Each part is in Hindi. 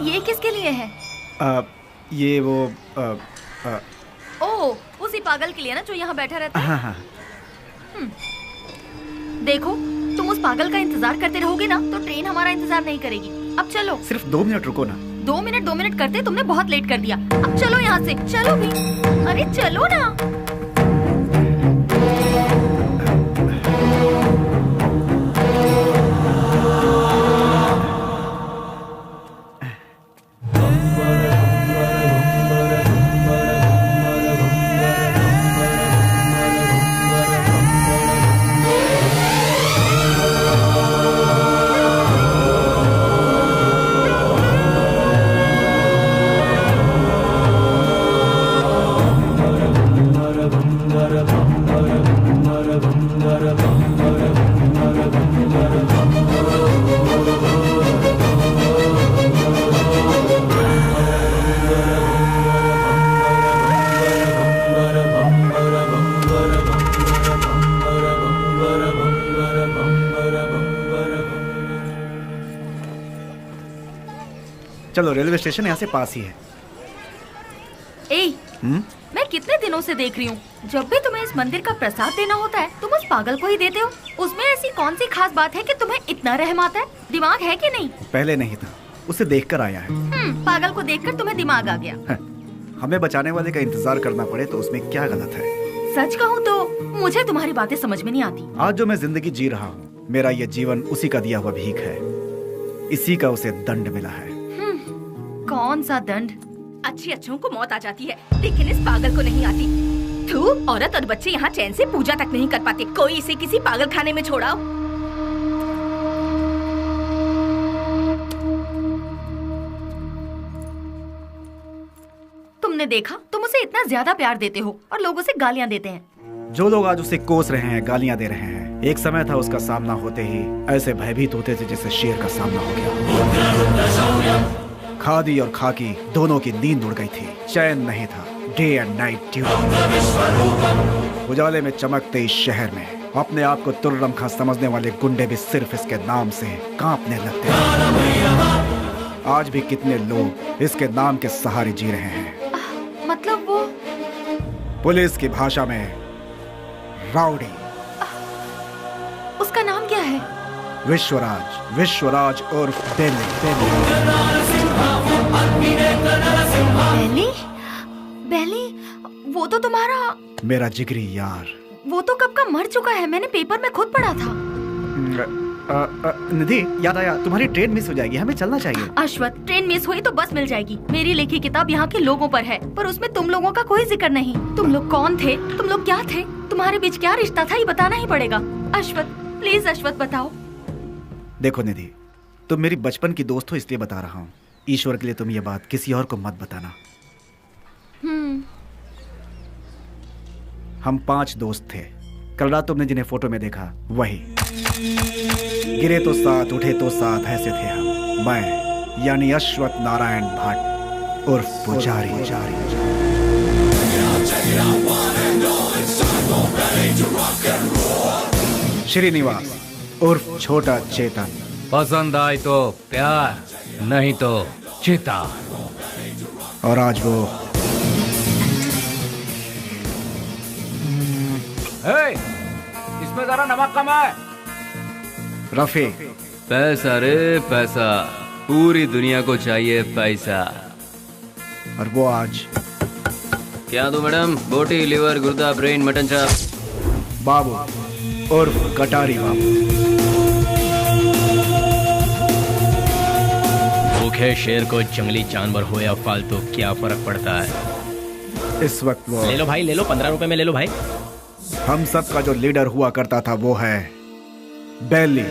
ये किसके लिए है? ये वो ओह, उसी पागल के लिए ना जो यहाँ बैठा रहता है। हाँ हाँ। देखो, तुम उस पागल का इंतजार करते रहोगे ना तो ट्रेन हमारा इंतजार नहीं करेगी। अब चलो। सिर्फ 2 मिनट रुको ना। 2 मिनट करते तुमने बहुत लेट कर दिया। अब चलो यहाँ से, चलो भी। अरे चलो ना। चलो, रेलवे स्टेशन यहाँ से पास ही है। मैं कितने दिनों से देख रही हूँ, जब भी तुम्हें इस मंदिर का प्रसाद देना होता है तुम उस पागल को ही देते हो। उसमें ऐसी कौन सी खास बात है कि तुम्हें इतना रहम आता है? दिमाग है कि नहीं? पहले नहीं था, उसे देखकर आया है। पागल को देखकर तुम्हें दिमाग आ गया। हमें बचाने वाले का इंतजार करना पड़े तो उसमें क्या गलत है? सच कहूँ तो मुझे तुम्हारी बातें समझ में नहीं आती। आज जो मैं जिंदगी जी रहा हूँ, मेरा ये जीवन उसी का दिया हुआ भीख है। इसी का उसे दंड मिला है। कौन सा दंड? अच्छी अच्छों को मौत आ जाती है, लेकिन इस पागल को नहीं आती। थू, औरत और बच्चे यहाँ चैन से पूजा तक नहीं कर पाते। कोई इसे किसी पागल खाने में छोड़ाओ। तुमने देखा, तुम उसे इतना ज्यादा प्यार देते हो और लोग उसे गालियाँ देते हैं। जो लोग आज उसे कोस रहे हैं, गालियाँ दे रहे हैं, एक समय था उसका सामना होते ही ऐसे भयभीत होते थे जैसे शेर का सामना हो गया। खादी और खाकी दोनों की नींद उड़ गई थी, चैन नहीं था। Day and night duty. उजाले में चमकते इस शहर में अपने आप को तुर्रम खां समझने वाले गुंडे भी सिर्फ इसके नाम से कांपने लगते हैं। आज भी कितने लोग इसके नाम के सहारे जी रहे हैं। मतलब वो पुलिस की भाषा में राउडी। उसका नाम क्या है? विश्वराज। विश्वराज उर्फ बेली। बेली, वो तो तुम्हारा मेरा जिगरी यार। वो तो कब का मर चुका है, मैंने पेपर में खुद पढ़ा था। निधि, याद आया, तुम्हारी ट्रेन मिस हो जाएगी, हमें चलना चाहिए। अश्वथ, ट्रेन मिस हुई तो बस मिल जाएगी। मेरी लिखी किताब यहाँ के लोगों पर है, पर उसमें तुम लोगों का कोई जिक्र नहीं। तुम लोग कौन थे? तुम लोग क्या थे? तुम्हारे बीच क्या रिश्ता था? ये बताना ही पड़ेगा। अश्वथ, प्लीज अश्वथ बताओ। देखो निधि, तुम मेरी बचपन की दोस्त हो इसलिए बता रहा हूँ। ईश्वर के लिए तुम ये बात किसी और को मत बताना। हम 5 दोस्त थे। कल रात तुमने जिन्हें फोटो में देखा वही। गिरे तो साथ, उठे तो साथ, ऐसे थे हम। मैं यानी अश्वथ नारायण भट्ट उर्फ पुजारी। श्रीनिवास उर्फ छोटा चेतन। पसंद आए तो प्यार, नहीं तो चिता। और आज वो इसमें जरा नमक कम है। रफी। पैसा रे पैसा, पूरी दुनिया को चाहिए पैसा। और वो आज क्या दो मैडम? बोटी, लिवर, गुर्दा, ब्रेन, मटन चाप। बाबू उर्फ कटारी बाबू। भूखे शेर को जंगली जानवर हो या फालतू क्या फर्क पड़ता है। इस वक्त वो ले लो भाई, ले लो, 15 रुपए में ले लो भाई। हम सब का जो लीडर हुआ करता था वो है बेली।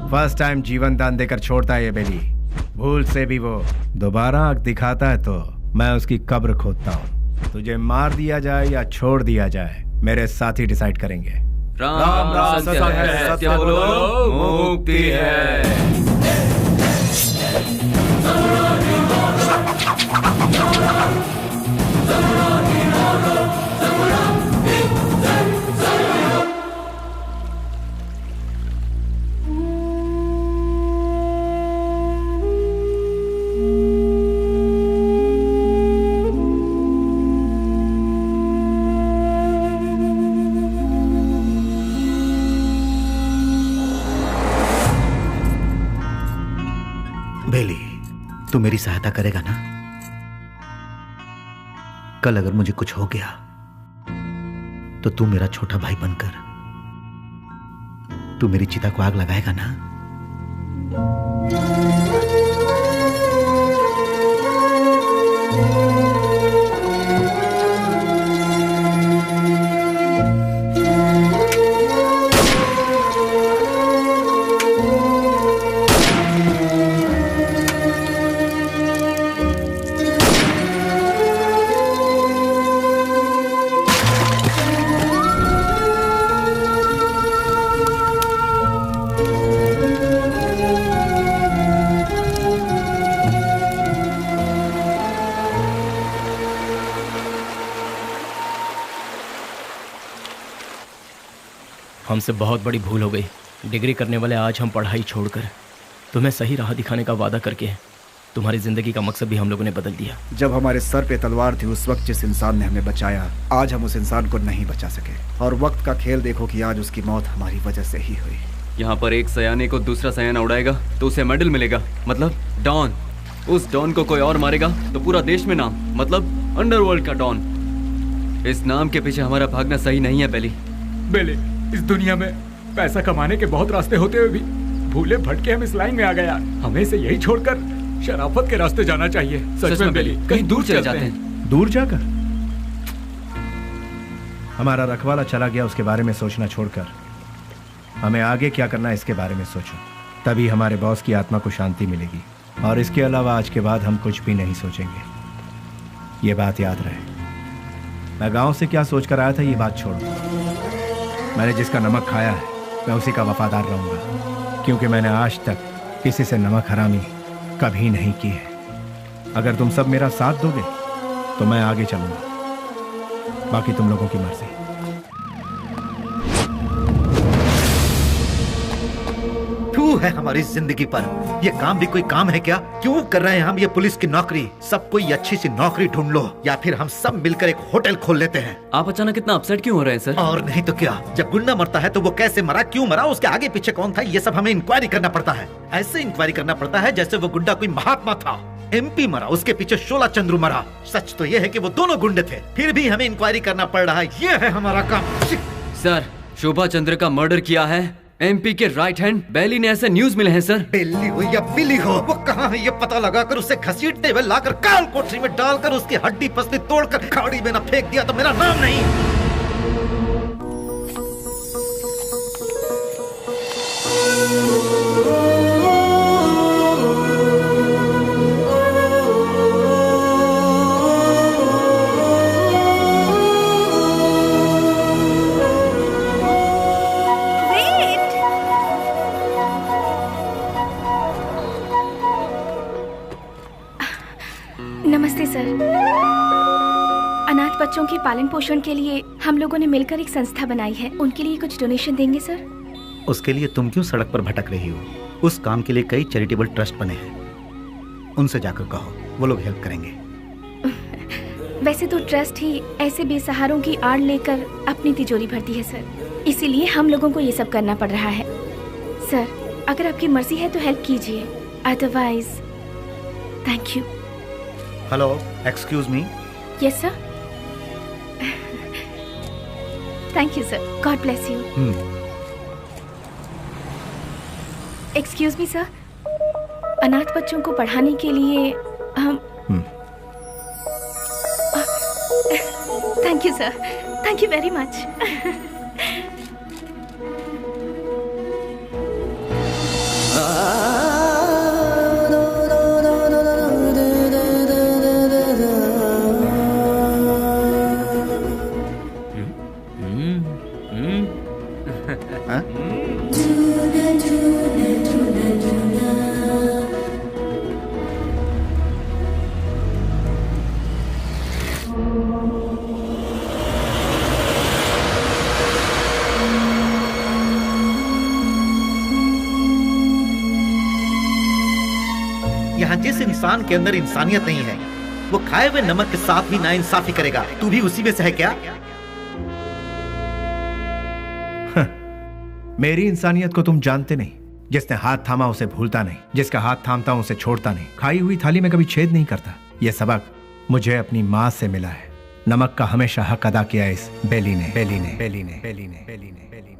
फर्स्ट टाइम जीवन दान देकर छोड़ता है ये बेली। भूल से भी वो दोबारा आंख दिखाता है तो मैं उसकी कब्र खोदता हूँ। तुझे मार दिया जाए या छोड़ दिया जाए, मेरे साथी डिसाइड करेंगे। राम राम सत्य है, सत्य बोलो मुक्ति है। बेली, तू मेरी सहायता करेगा ना? कल अगर मुझे कुछ हो गया तो तू मेरा छोटा भाई बनकर तू मेरी चिता को आग लगाएगा ना? हमसे बहुत बड़ी भूल हो गई। डिग्री करने वाले आज हम पढ़ाई छोड़कर तुम्हें सही राह दिखाने का वादा करके तुम्हारी जिंदगी का मकसद भी हम लोगों ने बदल दिया। जब हमारे सर पे तलवार थी उस वक्त जिस इंसान ने हमें बचाया, आज हम उस इंसान को नहीं बचा सके। और वक्त का खेल देखो कि आज उसकी मौत हमारी वजह से ही हुई। यहाँ पर एक सयाने को दूसरा सयाना उड़ाएगा तो उसे मेडल मिलेगा, मतलब डॉन। उस डॉन को कोई और मारेगा तो पूरा देश में नाम, मतलब अंडरवर्ल्ड का डॉन। इस नाम के पीछे हमारा भागना सही नहीं है बेली। बेली, इस दुनिया में पैसा कमाने के बहुत रास्ते होते हुए भी भूले भटके हम इस लाइन में आ गया। हमें इसे यही छोड़कर शराफत के रास्ते जाना चाहिए। सच में बेली, कहीं दूर चले जाते हैं। दूर जाकर? हमारा रखवाला चला गया, उसके बारे में सोचना छोड़कर हमें आगे क्या करना है इसके बारे में सोचो। तभी हमारे बॉस की आत्मा को शांति मिलेगी। और इसके अलावा आज के बाद हम कुछ भी नहीं सोचेंगे। ये बात याद रहे। मैं गांव से क्या सोचकर आया था ये बात छोड़ो। मैंने जिसका नमक खाया है मैं उसी का वफादार रहूंगा, क्योंकि मैंने आज तक किसी से नमक हरामी कभी नहीं की है। अगर तुम सब मेरा साथ दोगे तो मैं आगे चलूंगा, बाकी तुम लोगों की मर्जी। तू है हमारी जिंदगी पर। ये काम भी कोई काम है क्या? क्यों कर रहे हैं हम ये पुलिस की नौकरी? सब कोई अच्छी सी नौकरी ढूंढ लो या फिर हम सब मिलकर एक होटल खोल लेते हैं। आप अचानक इतना अपसेट क्यों हो रहे हैं सर? और नहीं तो क्या, जब गुंडा मरता है तो वो कैसे मरा, क्यों मरा, उसके आगे पीछे कौन था, ये सब हमें इंक्वायरी करना पड़ता है। ऐसे इंक्वायरी करना पड़ता है जैसे वो गुंडा कोई महात्मा था। MP मरा, उसके पीछे शोला चंद्रू मरा। सच तो ये है कि वो दोनों गुंडे थे, फिर भी हमें इंक्वायरी करना पड़ रहा है। ये है हमारा काम। सर, शोभा चंद्र का मर्डर किया है MP के राइट हैंड बेली ने, ऐसे न्यूज मिले हैं सर। बेली हो या बिली हो, वो कहाँ है ये पता लगाकर उसे घसीटते हुए लाकर काल कोठरी में डालकर उसकी हड्डी पसली तोड़कर खाड़ी में न फेंक दिया तो मेरा नाम नहीं। नमस्ते सर। अनाथ बच्चों के पालन पोषण के लिए हम लोगों ने मिलकर एक संस्था बनाई है। उनके लिए कुछ डोनेशन देंगे सर? उसके लिए तुम क्यों सड़क पर भटक रही हो? उस काम के लिए कई चैरिटेबल ट्रस्ट बने हैं, उनसे जाकर कहो, वो लोग हेल्प करेंगे। वैसे तो ट्रस्ट ही ऐसे बेसहारों की आड़ लेकर अपनी तिजोरी भरती है सर, इसीलिए हम लोगों को ये सब करना पड़ रहा है। सर, अगर आपकी मर्जी है तो हेल्प कीजिए, otherwise thank you. Hello, excuse me. Yes sir. Thank you sir, God bless you. Excuse me sir, अनाथ बच्चों को पढ़ाने के लिए हम thank you sir, thank you very much. यहाँ जिस इंसान के अंदर इंसानियत नहीं है वो खाए हुए नमक के साथ भी नाइंसाफी करेगा। तू भी उसी में से है क्या? मेरी इंसानियत को तुम जानते नहीं, जिसने हाथ थामा उसे भूलता नहीं, जिसका हाथ थामता हूं उसे छोड़ता नहीं, खाई हुई थाली में कभी छेद नहीं करता। यह सबक मुझे अपनी माँ से मिला है। नमक का हमेशा हक अदा किया इस बेली ने, बेली ने, बेली ने, बेली ने, बेली ने, बेली ने।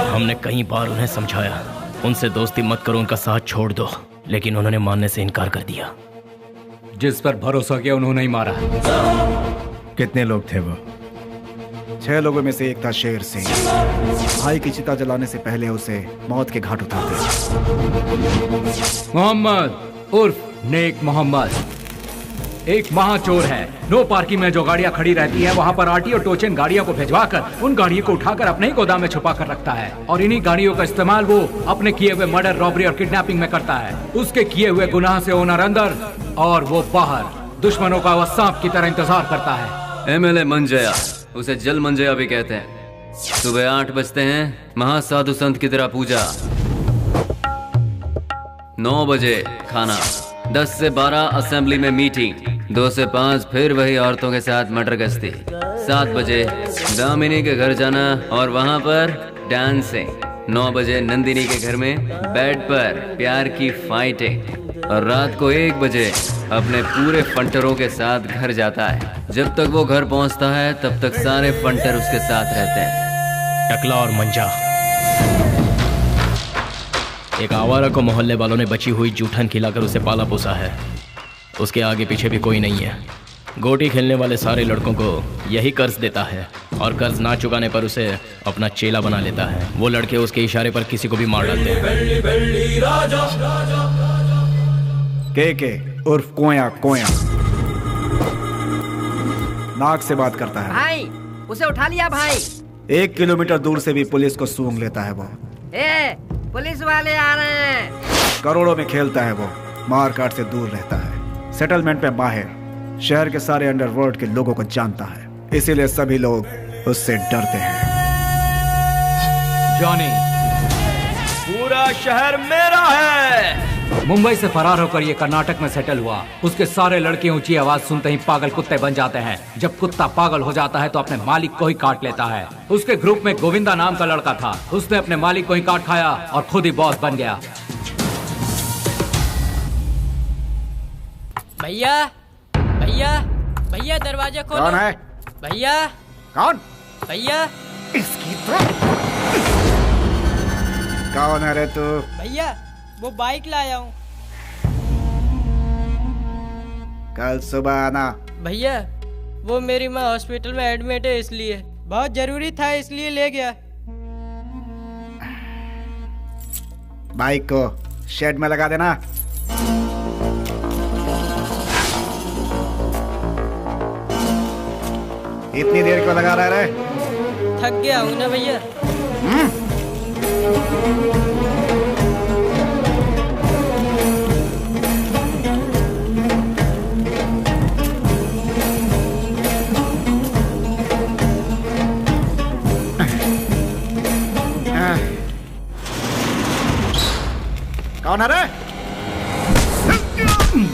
हमने कई बार उन्हें समझाया, उनसे दोस्ती मत करो, उनका साथ छोड़ दो, लेकिन उन्होंने मानने से इनकार कर दिया। जिस पर भरोसा किया उन्होंने ही मारा। कितने लोग थे वो? 6 लोगों में से एक था शेर सिंह। भाई की चिता जलाने से पहले उसे मौत के घाट उतारते। मोहम्मद उर्फ नेक मोहम्मद एक महाचोर है। नो पार्किंग में जो गाड़ियां खड़ी रहती हैं वहां पर आरटी और टोचन गाड़ियों को भिजवाकर उन गाड़ियों को उठाकर अपने ही गोदाम में छुपा कर रखता है और इन्हीं गाड़ियों का इस्तेमाल वो अपने किए हुए मर्डर, रॉबरी और किडनैपिंग में करता है। उसके किए हुए गुनाह से ओनर अंदर और वो बाहर, दुश्मनों का वह सांप की तरह इंतजार करता है। MLA मंजया, उसे जल मंजया भी कहते हैं। सुबह 8 बजते हैं, महासाधु संत की तरह पूजा। 9 बजे खाना, 10 से 12 असेंबली में मीटिंग, 2 से 5 फिर वही औरतों के साथ मटर गश्ती, 7 बजे दामिनी के घर जाना और वहाँ पर डांसिंग, 9 बजे नंदिनी के घर में बेड पर प्यार की फाइटिंग और रात को 1 बजे अपने पूरे फंटरों के साथ घर जाता है। जब तक वो घर पहुँचता है तब तक सारे फंटर उसके साथ रहते हैं। टकला और मंजा, एक आवारा को मोहल्ले वालों ने बची हुई जूठन खिलाकर उसे पाला पोसा है। उसके आगे पीछे भी कोई नहीं है। गोटी खेलने वाले सारे लड़कों को यही कर्ज देता है और कर्ज ना चुकाने पर उसे अपना चेला बना लेता है। वो लड़के उसके इशारे पर किसी को भी मार डालते हैं। के उर्फ कोया कोया नाक से बात करता है। भाई उसे उठा लिया भाई। 1 किलोमीटर दूर से भी पुलिस को सूंघ लेता है वो। पुलिस वाले आ रहे हैं। करोड़ों में खेलता है वो, मार काट से दूर रहता है। सेटलमेंट पे माहिर, शहर के सारे अंडरवर्ल्ड के लोगों को जानता है, इसीलिए सभी लोग उससे डरते हैं। जॉनी, पूरा शहर मेरा है। मुंबई से फरार होकर ये कर्नाटक में सेटल हुआ। उसके सारे लड़के ऊंची आवाज सुनते ही पागल कुत्ते बन जाते हैं। जब कुत्ता पागल हो जाता है तो अपने मालिक को ही काट लेता है। उसके ग्रुप में गोविंदा नाम का लड़का था। उसने अपने मालिक को ही काट खाया और खुद ही बॉस बन गया। भैया भैया भैया दरवाजा खोलो। कौन है? भैया। कौन? भैया। इसकी कौन है रे तू? भैया वो बाइक लाया हूँ। कल सुबह आना। भैया वो मेरी माँ हॉस्पिटल में एडमिट है, इसलिए बहुत जरूरी था, इसलिए ले गया। बाइक को शेड में लगा देना। इतनी देर क्यों लगा रहा है? थक गया हूँ ना भैया। कौन है रे?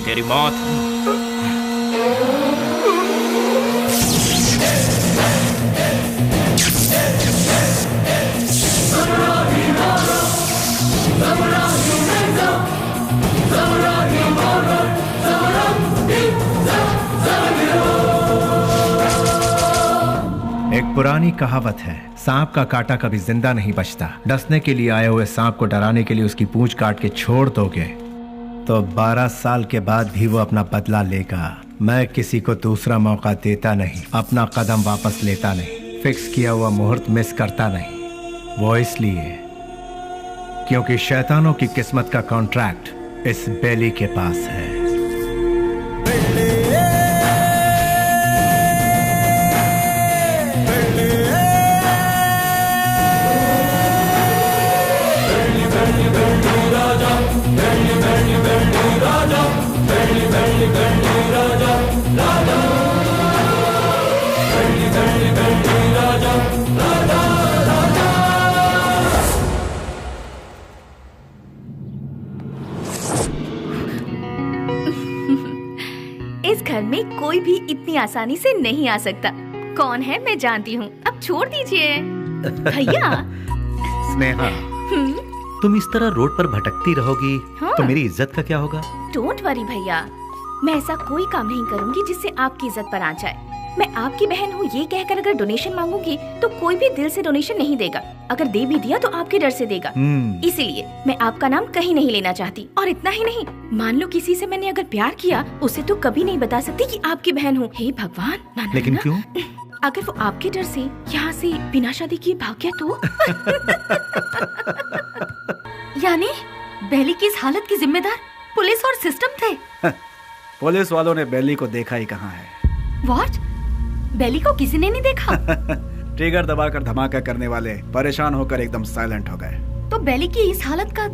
तेरी मौत। एक पुरानी कहावत है, सांप का काटा कभी जिंदा नहीं बचता। डसने के लिए आए हुए सांप को डराने के लिए उसकी पूंछ काट के छोड़ दोगे तो 12 साल के बाद भी वो अपना बदला लेगा। मैं किसी को दूसरा मौका देता नहीं, अपना कदम वापस लेता नहीं, फिक्स किया हुआ मुहूर्त मिस करता नहीं। वो इसलिए क्योंकि शैतानों की किस्मत का कॉन्ट्रैक्ट इस बेली के पास है। कोई भी इतनी आसानी से नहीं आ सकता। कौन है मैं जानती हूँ, अब छोड़ दीजिए। भैया। स्नेहा, तुम इस तरह रोड पर भटकती रहोगी तो मेरी इज्जत का क्या होगा? डोंट वरी भैया, मैं ऐसा कोई काम नहीं करूँगी जिससे आपकी इज्जत पर आ जाए। मैं आपकी बहन हूँ ये कहकर अगर डोनेशन मांगूंगी तो कोई भी दिल से डोनेशन नहीं देगा। अगर दे भी दिया तो आपके डर से देगा। इसीलिए मैं आपका नाम कहीं नहीं लेना चाहती। और इतना ही नहीं, मान लो किसी से मैंने अगर प्यार किया, उसे तो कभी नहीं बता सकती कि आपकी बहन हूँ। हे भगवान, ना, लेकिन ना, क्यों? अगर वो आपके डर से यहाँ से बिना शादी किए भाग गया तो? यानी बेली की इस हालत की जिम्मेदार पुलिस और सिस्टम थे। पुलिस वालों ने बेली को देखा ही कहाँ है। व्हाट? बेली को किसी ने नहीं देखा? ट्रिगर दबाकर धमाका करने वाले परेशान होकर एकदम साइलेंट हो गए। तो बेली की इस हालत का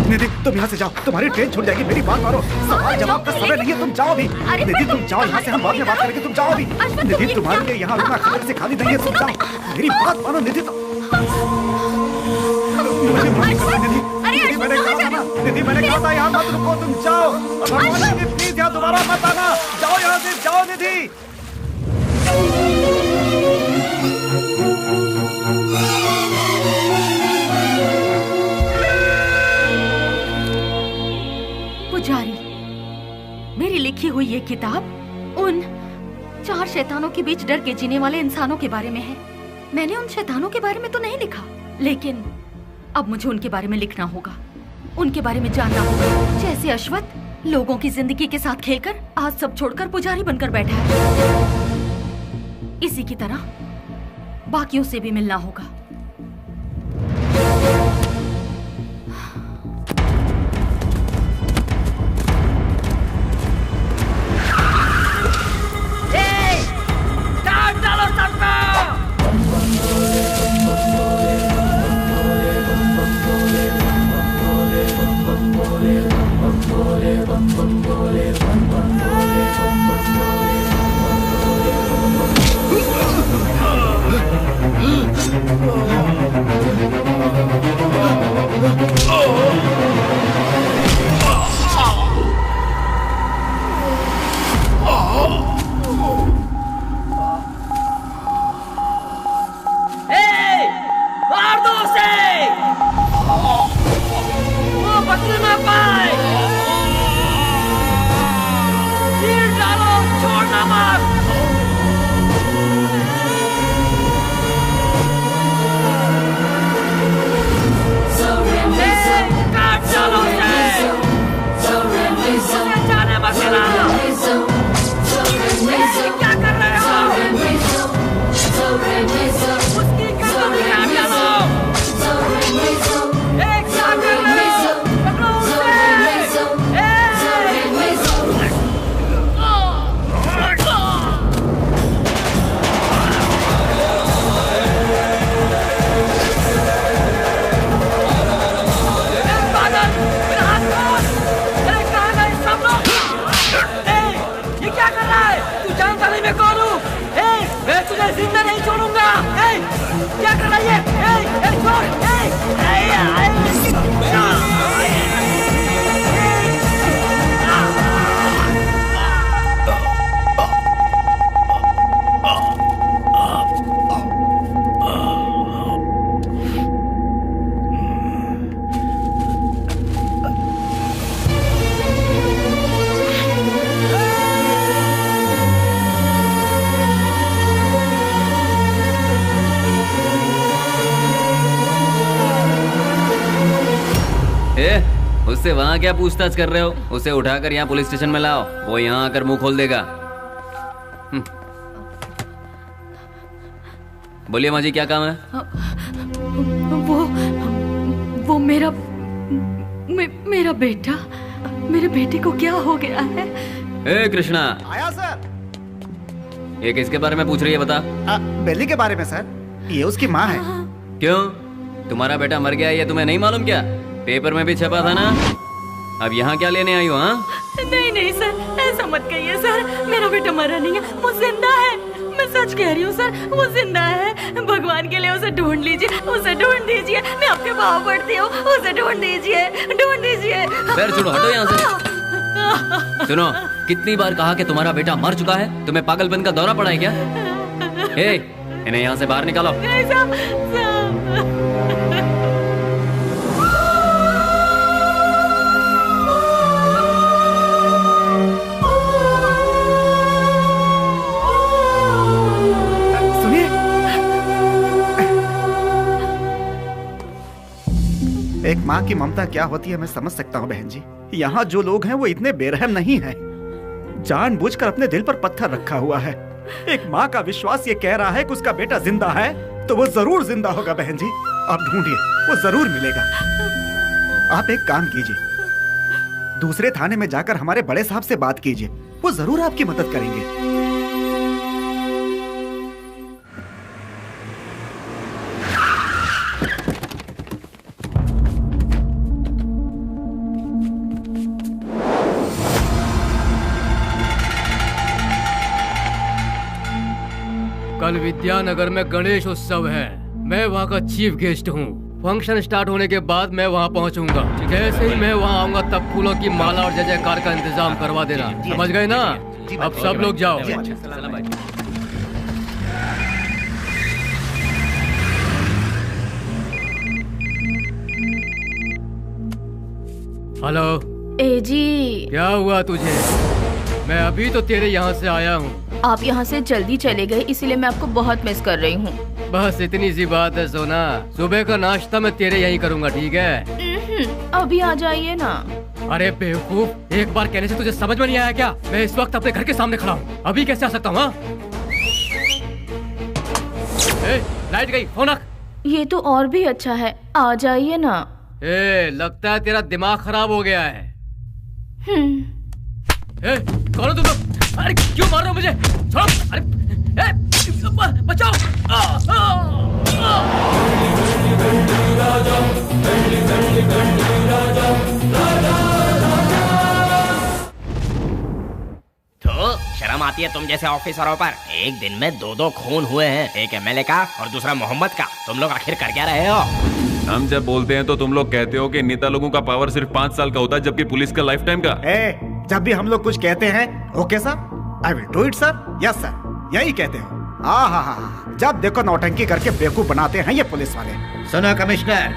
निधि, तुम यहाँ से जाओ, तुम्हारी ट्रेन छूट जाएगी। मेरी बात मानो, सवाल जवाब का समय नहीं है, तुम जाओ अभी। निधि तुम जाओ यहाँ से, हम बाद में बात करेंगे, तुम जाओ अभी। निधि तुम्हारे लिए यहाँ रुकना खबर से खाली नहीं है, तुम जाओ। मेरी बात मानो निधि। मुझे माफ करो निधि, मैंने कहा था ना, निधि मैंने कहा था यहाँ मत रुको, तुम जाओ। निधि प्लीज यहाँ दोबारा मत आना, जाओ यहाँ से, जाओ निधि। पुजारी, मेरी लिखी हुई ये किताब उन 4 शैतानों के बीच डर के जीने वाले इंसानों के बारे में है। मैंने उन शैतानों के बारे में तो नहीं लिखा, लेकिन अब मुझे उनके बारे में लिखना होगा, उनके बारे में जानना होगा। जैसे अश्वत्थ लोगों की जिंदगी के साथ खेलकर आज सब छोड़कर पुजारी बनकर बैठा है, इसी की तरह बाकियों से भी मिलना होगा। उससे वहाँ क्या पूछताछ कर रहे हो? उसे उठाकर यहाँ पुलिस स्टेशन में लाओ, वो यहाँ आकर मुंह खोल देगा। बोलिए माँ जी, क्या काम है? वो मेरा बेटा, मेरे बेटे को क्या हो गया है? ए कृष्णा, आया सर। ये किसके बारे में पूछ रही है बता? बेली के बारे में सर, ये उसकी माँ है। क्यों, तुम्हारा बेटा मर गया ये तुम्हें नहीं मालूम क्या? पेपर में भी छपा था ना। अब यहाँ क्या लेने आई हो? हाँ नहीं नहीं सर, ऐसा मत कहिए सर, मेरा बेटा मरा नहीं है, वो जिंदा है, मैं सच कह रही हूँ सर, वो जिंदा है। भगवान के लिए उसे ढूंढ लीजिए, उसे ढूंढ दीजिए। मैं आपके पाँव पड़ती हूँ, उसे ढूंढ दीजिए, ढूंढ दीजिए। पैर छोड़ो, हटो यहाँ से। सुनो, कितनी बार कहा कि तुम्हारा बेटा मर चुका है? तुम्हें पागलपन का दौरा पड़ा है क्या? इन्हें यहाँ से बाहर निकालो। एक माँ की ममता क्या होती है मैं समझ सकता हूँ बहन जी। यहाँ जो लोग हैं वो इतने बेरहम नहीं हैं। जानबूझकर अपने दिल पर पत्थर रखा हुआ है। एक माँ का विश्वास ये कह रहा है कि उसका बेटा जिंदा है, तो वो जरूर जिंदा होगा बहन जी। आप ढूंढिए, वो जरूर मिलेगा। आप एक काम कीजिए, दूसरे थाने में जाकर हमारे बड़े साहब से बात कीजिए, वो जरूर आपकी मदद करेंगे। कल विद्यानगर में गणेश उत्सव है। मैं वहाँ का चीफ गेस्ट हूँ। फंक्शन स्टार्ट होने के बाद मैं वहाँ पहुँचूंगा। जैसे ही मैं वहाँ आऊंगा तब फूलों की माला और जय जयकार का इंतजाम करवा देना। समझ गए ना? अब सब लोग जाओ। हेलो। ए जी, क्या हुआ तुझे? मैं अभी तो तेरे यहाँ से आया हूँ। आप यहाँ से जल्दी चले गए, इसीलिए मैं आपको बहुत मिस कर रही हूँ। बस इतनी सी बात है सोना। सुबह का नाश्ता मैं तेरे यहीं करूँगा, ठीक है? अभी आ जाइए ना। अरे बेवकूफ, एक बार कहने से तुझे समझ में नहीं आया क्या? मैं इस वक्त अपने घर के सामने खड़ा हूँ, अभी कैसे आ सकता हूँ? लाइट गई, फोन रख। ये तो और भी अच्छा है, आ जाइए ना। लगता है तेरा दिमाग खराब हो गया है। कौन हो तुम लोग? अरे क्यों मार रहे हो मुझे? छोड़ो! अरे बचाओ! तो शर्म आती है तुम जैसे ऑफिसरों पर? एक दिन में दो खून हुए हैं, एक एमएलए का और दूसरा मोहम्मद का। तुम लोग आखिर कर क्या रहे हो? हम जब बोलते हैं तो तुम लोग कहते हो कि नेता लोगों का पावर सिर्फ 5 साल का होता है, जबकि पुलिस का लाइफ टाइम का। जब भी हम लोग कुछ कहते हैं, okay sir, I will do it sir, yes sir, यही कहते हो। जब देखो नौटंकी करके बेवकूफ बनाते हैं ये पुलिस वाले। सुनो कमिश्नर,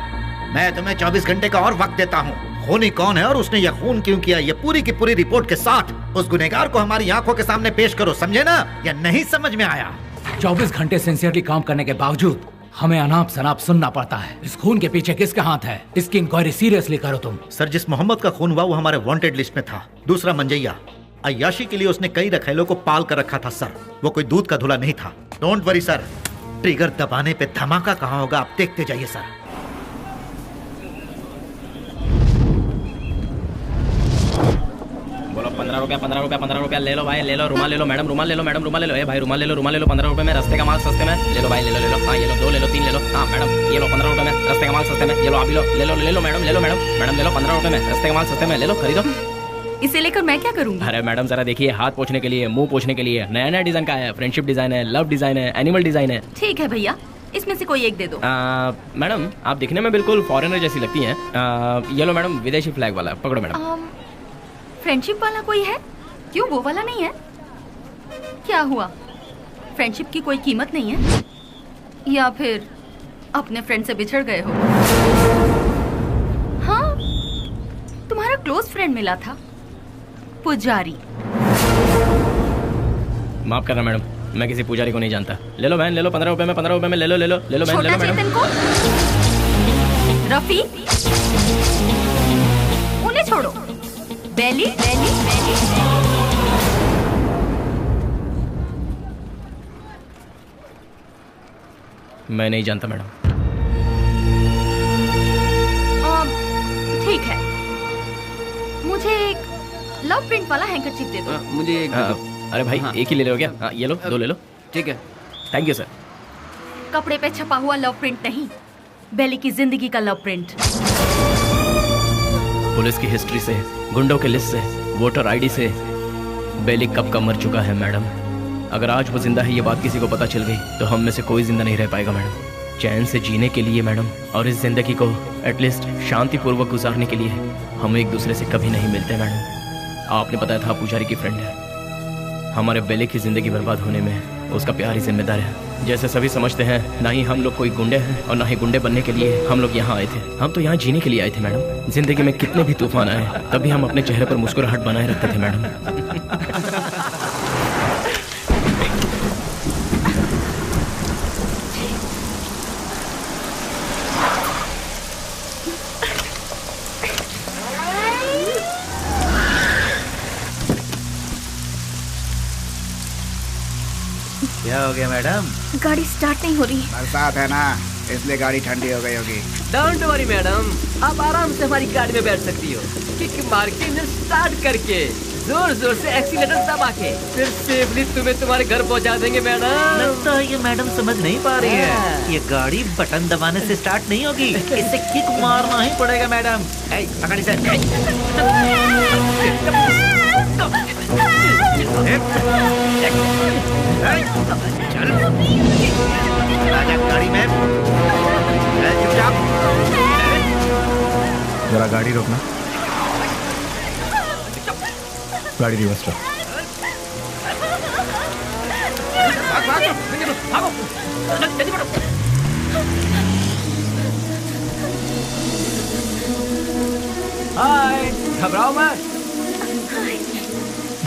मैं तुम्हें 24 घंटे का और वक्त देता हूँ। खूनी कौन है और उसने यह खून क्यों किया, ये पूरी की पूरी रिपोर्ट के साथ उस गुनहगार को हमारी आंखों के सामने पेश करो, समझे ना? या नहीं समझ में आया? 24 घंटे सिंसियरली काम करने के बावजूद हमें अनाप शनाप सुनना पड़ता है। इस खून के पीछे किसका हाथ है? इसकी इंक्वायरी सीरियसली करो तुम। सर, जिस मोहम्मद का खून हुआ वो हमारे वांटेड लिस्ट में था। दूसरा मंजैया, अय्याशी के लिए उसने कई रखेलों को पाल कर रखा था सर। वो कोई दूध का धुला नहीं था। डोंट वरी सर, ट्रिगर दबाने पे धमाका कहाँ होगा आप देखते जाइए सर। बोलो 15 रुपया 15 रुपया 15 रुपया ले लो भाई, ले लो। रुमाल ले लो मैडम, रुमाल ले लो मैडम, रुमाल ले लो। ए भाई रुमाल ले लो, रुमाल ले लो। 15 रुपए में रास्ते का माल सस्ते में ले लो भाई, ले लो ले लो। हाँ ये लो, 2 ले लो, 3 ले लो। हाँ मैडम ये लो 15 रुपए में रास्ते का माल सस्ते में, ये लो आप भी लो, ले लो ले लो मैडम, ले लो मैडम, मैडम ले लो 15 रुपए में रास्ते का माल सस्ते में, ले लो खरीदो। इसे लेकर मैं क्या करूँगी? अरे मैडम जरा देखिए, हाथ पोंछने के लिए, मुंह पोंछने के लिए नया नया डिजाइन का है। फ्रेंडशिप डिजाइन है, लव डिजाइन है, एनिमल डिजाइन है। ठीक है भैया, इसमें से कोई एक दे दो। मैडम आप दिखने में बिल्कुल फॉरेनर जैसी लगती हैं। ये लो मैडम, विदेशी फ्लैग वाला, पकड़ो मैडम। फ्रेंडशिप वाला कोई है? क्यों वो वाला नहीं है? क्या हुआ, फ्रेंडशिप की कोई कीमत नहीं है? या फिर अपने फ्रेंड से बिछड़ गए हो? हाँ, तुम्हारा क्लोज फ्रेंड मिला था, पुजारी। माफ करना मैडम, मैं किसी पुजारी को नहीं जानता। ले लो बहन, ले लो 15 रुपए में, 15 रुपए में ले लो, ले लो ले लो बहन, ले लो मैडम। रफी, उन्हें छोड़ो। बेली बेली बेली, मैं नहीं जानता मैडम। ठीक है, मुझे एक लव प्रिंट वाला हैंकरचीफ दे दो। मुझे एक अरे भाई एक ही ले लो क्या? ये लो, 2 ले लो। ठीक है, थैंक यू सर। कपड़े पे छपा हुआ लव प्रिंट नहीं, बेली की जिंदगी का लव प्रिंट। पुलिस की हिस्ट्री से, गुंडों के लिस्ट से, वोटर आईडी से बेली कब का मर चुका है मैडम। अगर आज वो जिंदा है ये बात किसी को पता चल गई तो हम में से कोई जिंदा नहीं रह पाएगा मैडम। चैन से जीने के लिए मैडम, और इस जिंदगी को एटलीस्ट शांतिपूर्वक गुजारने के लिए हम एक दूसरे से कभी नहीं मिलते मैडम। आपने बताया था पुजारी की फ्रेंड है। हमारे बेले की जिंदगी बर्बाद होने में उसका प्यार ही जिम्मेदार है। जैसे सभी समझते हैं, ना ही हम लोग कोई गुंडे हैं और ना ही गुंडे बनने के लिए हम लोग यहाँ आए थे। हम तो यहाँ जीने के लिए आए थे मैडम। जिंदगी में कितने भी तूफान आए तभी हम अपने चेहरे पर मुस्कुराहट बनाए रखते थे मैडम। क्या हो गया मैडम? गाड़ी स्टार्ट नहीं हो रही। बरसात है ना, इसलिए गाड़ी ठंडी हो गई होगी। डोंट वरी मैडम, आप आराम से हमारी गाड़ी में बैठ सकती हो। किक मार के इंजन स्टार्ट करके जोर जोर से एक्सीलेटर दबा के फिर सेफली तुम्हें तुम्हारे घर पहुंचा देंगे मैडम। लगता है ये मैडम समझ नहीं पा रही है। ये गाड़ी बटन दबाने से स्टार्ट नहीं होगी, इसे किक मारना ही पड़ेगा मैडम। पकड़ इसे। चल गाड़ी में चुपचाप। जरा गाड़ी रोकना। गाड़ी रिवर्स लो। हाय, घबराओ मत।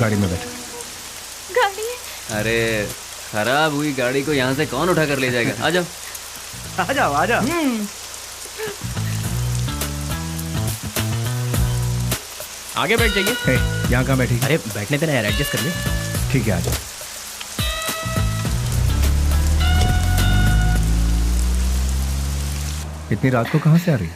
गाड़ी में बैठो। गाड़ी? अरे खराब हुई गाड़ी को यहाँ से कौन उठा कर ले जाएगा? आ जाओ आ जाओ आ जाओ। आगे बैठ जाइए। यहाँ कहाँ बैठी? अरे बैठने देना यार, एडजस्ट कर ले। ठीक है, आ जाओ। इतनी रात को कहाँ से आ रही?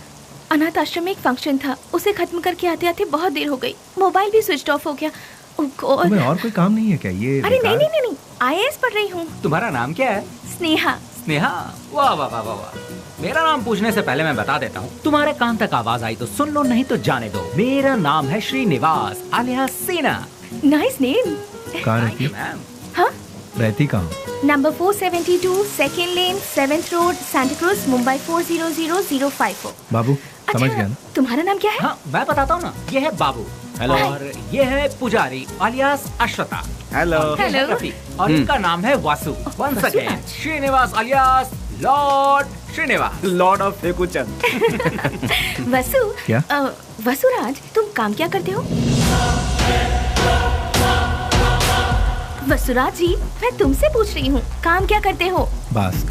अनाथ आश्रम में एक फंक्शन था, उसे खत्म करके आते आते बहुत देर हो गई। मोबाइल भी स्विच ऑफ हो गया। तुम्हें और कोई काम नहीं है क्या? ये अरे नहीं, IAS पढ़ रही हूँ। तुम्हारा नाम क्या है? स्नेहा। स्नेहा? वाह वाह वाह वाह। मेरा नाम पूछने से पहले मैं बता देता हूँ, तुम्हारे कान तक आवाज आई तो सुन लो, नहीं तो जाने दो। मेरा नाम है श्रीनिवास आलिया सेना। Nice name. कहाँ रहती है? हाँ? रहती कहाँ? नंबर 472 सेकेंड लेन 7th road Santa cruise Mumbai 400054। बाबू समझ गया ना? तुम्हारा नाम क्या है? हाँ मैं बताता हूँ ना, ये है बाबू। हेलो। और ये है पुजारी आलियास अश्वता। हेलो। और इनका नाम है Vasu. Once again Srinivas alias lord Srinivas, lord of Fekuchand. Vasu. क्या? वसुराज, तुम काम क्या करते हो? वसुराज जी, मैं तुमसे पूछ रही हूँ, काम क्या करते हो? बास्क।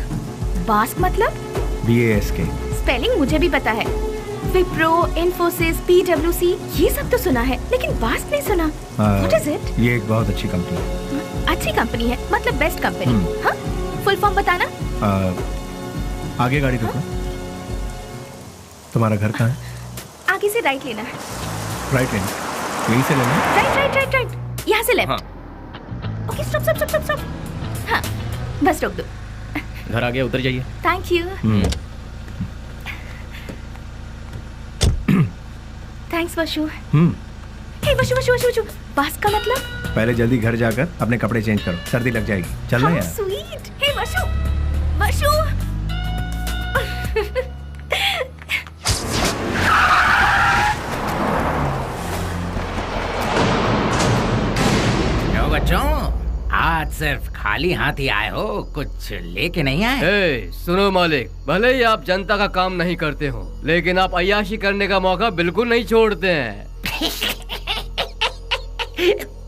बास्क मतलब? BASK। स्पेलिंग मुझे भी पता है। विप्रो, इन्फोसिस, PwC, ये सब तो सुना है, लेकिन बास्क नहीं सुना। What is it? ये एक बहुत अच्छी कंपनी है। अच्छी कंपनी है मतलब बेस्ट कंपनी? हाँ? फुल फॉर्म बताना। आगे गाड़ी रोको। तुम्हारा घर कहाँ है? आगे से राइट लेना है। राइट लेना? यहीं से लेना? राइट। यहाँ से लेफ्ट। Okay, stop. हाँ, बस रोक दो। घर आ गया, उतर जाइए। Thank you. थैंक्स वशु। हे वशु, बास का मतलब? पहले जल्दी घर जाकर अपने कपड़े चेंज करो, सर्दी लग जाएगी। चलना यार। स्वीट। हे वशु। बच्चों, आज सिर्फ खाली हाथ ही आए हो, कुछ लेके नहीं आए? सुनो मालिक, भले ही आप जनता का काम नहीं करते हो, लेकिन आप अय्याशी करने का मौका बिल्कुल नहीं छोड़ते हैं।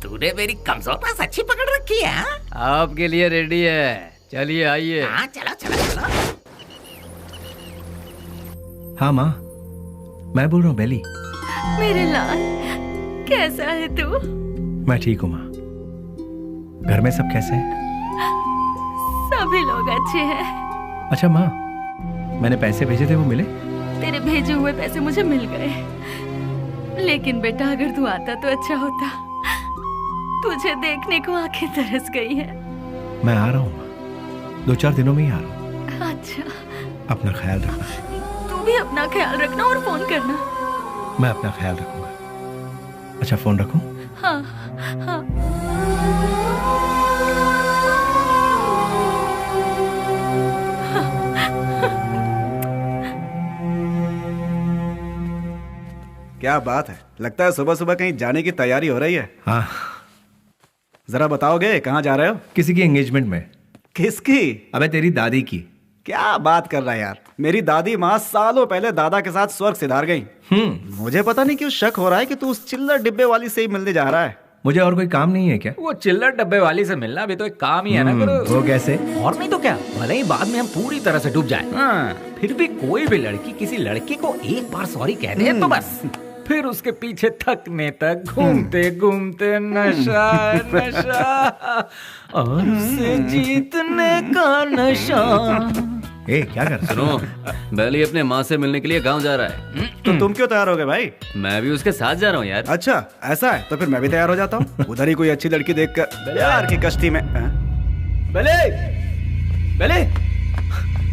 तूने मेरी कमजोर पास अच्छी पकड़ रखी है। आपके लिए रेडी है, चलिए आइए। हाँ चलो। हाँ माँ, मैं बोल रहा हूँ बेली। मेरे लाल, कैसा है तू? मैं ठीक हूँ माँ। घर में सब कैसे हैं? सभी लोग अच्छे हैं। अच्छा माँ, मैंने पैसे भेजे थे, वो मिले? तेरे भेजे हुए पैसे मुझे मिल गए, लेकिन बेटा अगर तू आता तो अच्छा होता। तुझे देखने को आंखें तरस गई है। मैं आ रहा हूँ माँ, 2-4 दिनों में ही आ रहा हूँ। अच्छा, अपना ख्याल रखना। तू भी अपना ख्याल रखना और फोन करना। मैं अपना ख्याल रखूंगा। अच्छा, फोन रखूं? हाँ। क्या बात है, लगता है सुबह सुबह कहीं जाने की तैयारी हो रही है। हाँ। जरा बताओगे कहाँ जा रहे हो? किसी की एंगेजमेंट में। किसकी? अबे तेरी दादी की। क्या बात कर रहा है यार, मेरी दादी माँ सालों पहले दादा के साथ स्वर्ग सिधार गई। मुझे पता नहीं क्यों शक हो रहा है कि तू उस चिल्लर डिब्बे वाली से ही मिलने जा रहा है। मुझे और कोई काम नहीं है क्या? वो चिल्लर डब्बे वाली से मिलना भी तो एक काम ही है ना गुरु। वो कैसे? और नहीं तो क्या, भले ही बाद में हम पूरी तरह से डूब जाए, फिर भी कोई भी लड़की किसी लड़के को एक बार सॉरी कह दे तो बस फिर उसके पीछे थकने तक घूमते घूमते नशा नशा और उसे जीतने का नशा। ए, क्या कर? सुनो, बेली अपने माँ से मिलने के लिए गांव जा रहा है। तो तुम क्यों तैयार हो गए भाई? मैं भी उसके साथ जा रहा हूँ यार। अच्छा ऐसा है, तो फिर मैं भी तैयार हो जाता हूँ। उधर ही कोई अच्छी लड़की देखकर प्यार की कश्ती में। बेले, बेले,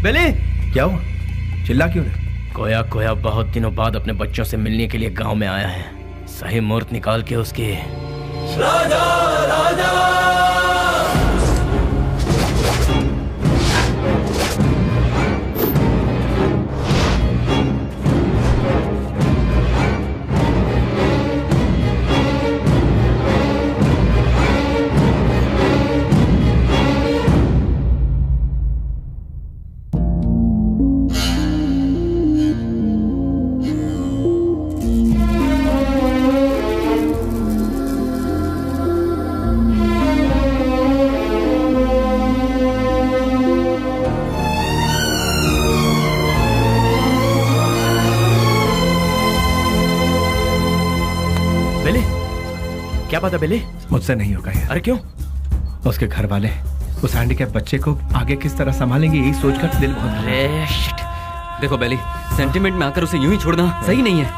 बेले, क्या हुआ? चिल्ला क्यों रहे? कोया बहुत दिनों बाद अपने बच्चों से मिलने के लिए गांव में आया है। सही मुहूर्त निकाल के उसके राजा राजा क्या पता बेले? मुझसे नहीं होगा यार। अरे क्यों? उसके घर वाले उस हैंडीकैप बच्चे को आगे किस तरह संभालेंगे, यही सोचकर दिल बहुत। देखो बेली, सेंटिमेंट में आकर उसे यूं ही छोड़ना सही नहीं है।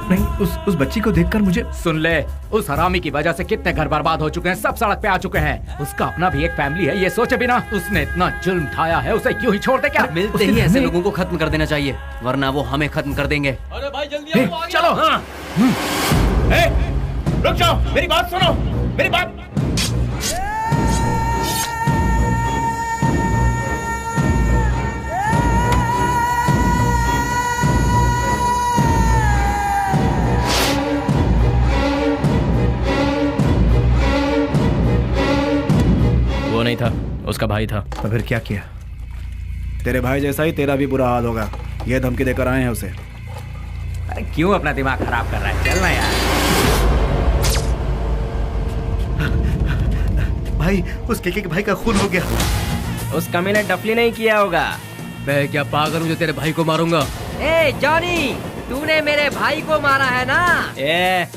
नहीं, उस बच्ची को देखकर मुझे। सुन ले, उस हरामी की वजह से कितने घर बर्बाद हो चुके हैं, सब सड़क पे आ चुके हैं। उसका अपना भी एक फैमिली है, ये सोचे बिना उसने इतना जुल्म ढाया है, उसे क्यों ही छोड़ दे क्या? मिलते ही ऐसे लोगों को खत्म कर देना चाहिए, वरना वो हमें खत्म कर देंगे। अरे भाई जल्दी आओ, चलो। हाँ। रुक जाओ, मेरी बात सुनो, मेरी बात। वो नहीं था, उसका भाई था। तो फिर क्या किया? तेरे भाई जैसा ही तेरा भी बुरा हाल होगा, ये धमकी देकर आए हैं उसे। क्यों अपना दिमाग खराब कर रहा है? चलना यार। भाई, उस केके के भाई का खून हो गया। उस कमीने डफली नहीं किया होगा। मैं क्या पागल हूँ जो तेरे भाई को मारूंगा? ए जॉनी, तूने मेरे भाई को मारा है ना? ए,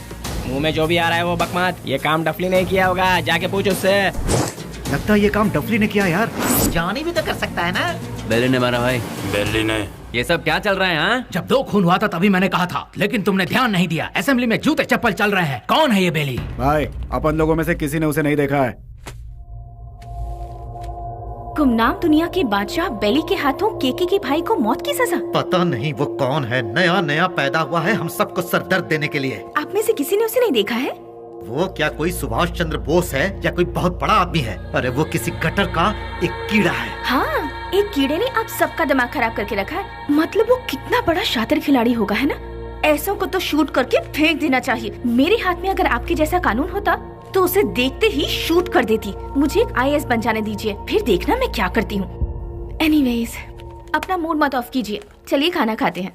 मुंह में जो भी आ रहा है वो बकवास। ये काम डफली नहीं किया होगा, जाके पूछ उससे। लगता है ये काम डफली ने किया यार। जॉनी भी तो कर सकता है ना? बेली ने मारा भाई। बेली ने? ये सब क्या चल रहा है? हाँ, जब 2 खून हुआ था तभी मैंने कहा था, लेकिन तुमने ध्यान नहीं दिया। असेंबली में जूते चप्पल चल रहे हैं। कौन है ये बेली? भाई, अपन लोगों में से किसी ने उसे नहीं देखा है। गुमनाम दुनिया के बादशाह बेली के हाथों केके के भाई को मौत की सजा। पता नहीं वो कौन है, नया नया पैदा हुआ है हम सबको सरदर्द देने के लिए। आप में से किसी ने उसे नहीं देखा है? वो क्या कोई सुभाष चंद्र बोस है या कोई बहुत बड़ा आदमी है? अरे वो किसी गटर का एक कीड़ा है। हाँ, एक कीड़े ने आप सबका दिमाग खराब करके रखा है। मतलब वो कितना बड़ा शातिर खिलाड़ी होगा, है ना? ऐसों को तो शूट करके फेंक देना चाहिए। मेरे हाथ में अगर आपके जैसा कानून होता तो उसे देखते ही शूट कर देती। मुझे एक IAS बन जाने दीजिए, फिर देखना मैं क्या करती हूँ। एनीवेज, अपना मूड मत ऑफ कीजिए, चलिए खाना खाते हैं।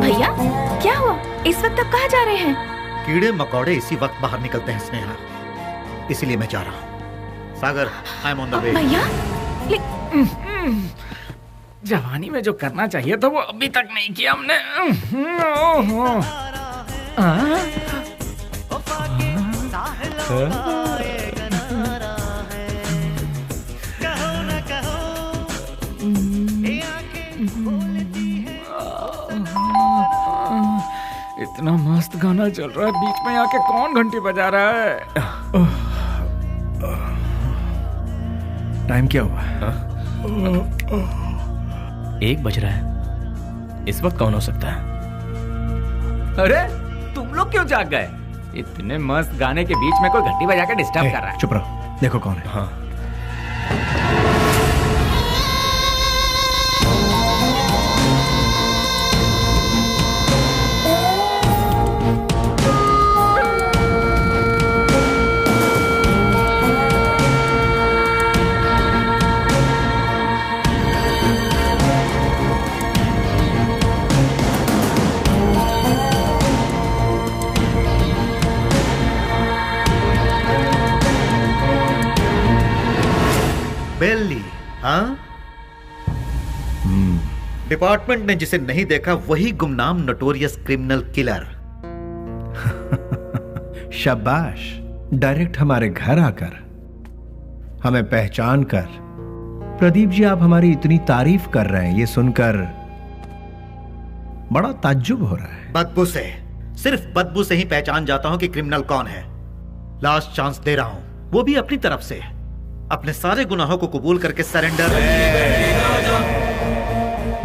भैया, क्या हुआ? इस वक्त आप कहाँ जा रहे हैं? कीड़े मकोड़े इसी वक्त बाहर निकलते हैं स्नेहा, इसीलिए मैं जा रहा हूँ। Sagar, I am on the way. भैया, जवानी में जो करना चाहिए था वो अभी तक नहीं किया हमने। इतना मस्त गाना चल रहा है, बीच में आके कौन घंटी बजा रहा है? टाइम क्या हुआ? 1 बज रहा है। इस वक्त कौन हो सकता है? अरे तुम लोग क्यों जाग गए? इतने मस्त गाने के बीच में कोई घंटी बजा के डिस्टर्ब कर रहा है। चुप रहो, देखो कौन है। हाँ बेली, हाँ? डिपार्टमेंट ने जिसे नहीं देखा वही गुमनाम नोटोरियस क्रिमिनल किलर। शाबाश, डायरेक्ट हमारे घर आकर हमें पहचान कर। प्रदीप जी, आप हमारी इतनी तारीफ कर रहे हैं, ये सुनकर बड़ा ताज्जुब हो रहा है। बदबू से, सिर्फ बदबू से ही पहचान जाता हूं कि क्रिमिनल कौन है। लास्ट चांस दे रहा हूं, वो भी अपनी तरफ से। अपने सारे गुनाहों को कबूल करके सरेंडर।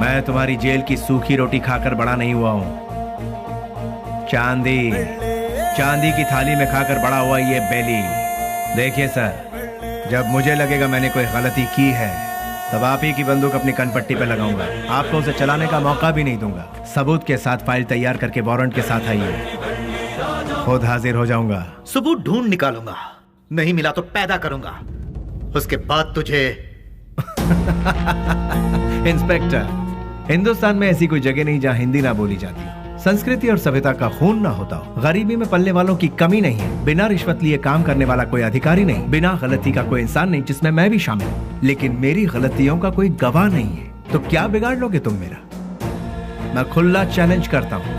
मैं तुम्हारी जेल की सूखी रोटी खाकर बड़ा नहीं हुआ हूं। चांदी की थाली में खाकर बड़ा हुआ ये बेली। देखिए सर, जब मुझे लगेगा मैंने कोई गलती की है तब आप ही की बंदूक अपनी कनपट्टी पे लगाऊंगा। आपको उसे चलाने का मौका भी नहीं दूंगा। सबूत के साथ फाइल तैयार करके वारंट के साथ आइए, खुद हाजिर हो जाऊंगा। सबूत ढूंढ निकालूंगा, नहीं मिला तो पैदा करूंगा, उसके बाद तुझे। इंस्पेक्टर, हिंदुस्तान में ऐसी कोई जगह नहीं जहां हिंदी ना बोली जाती हो, संस्कृति और सभ्यता का खून ना होता हो, गरीबी में पलने वालों की कमी नहीं है, बिना रिश्वत लिए काम करने वाला कोई अधिकारी नहीं, बिना गलती का कोई इंसान नहीं, जिसमें मैं भी शामिल हूं। लेकिन मेरी गलतियों का कोई गवाह नहीं है, तो क्या बिगाड़ लोगे तुम मेरा? मैं खुला चैलेंज करता हूं,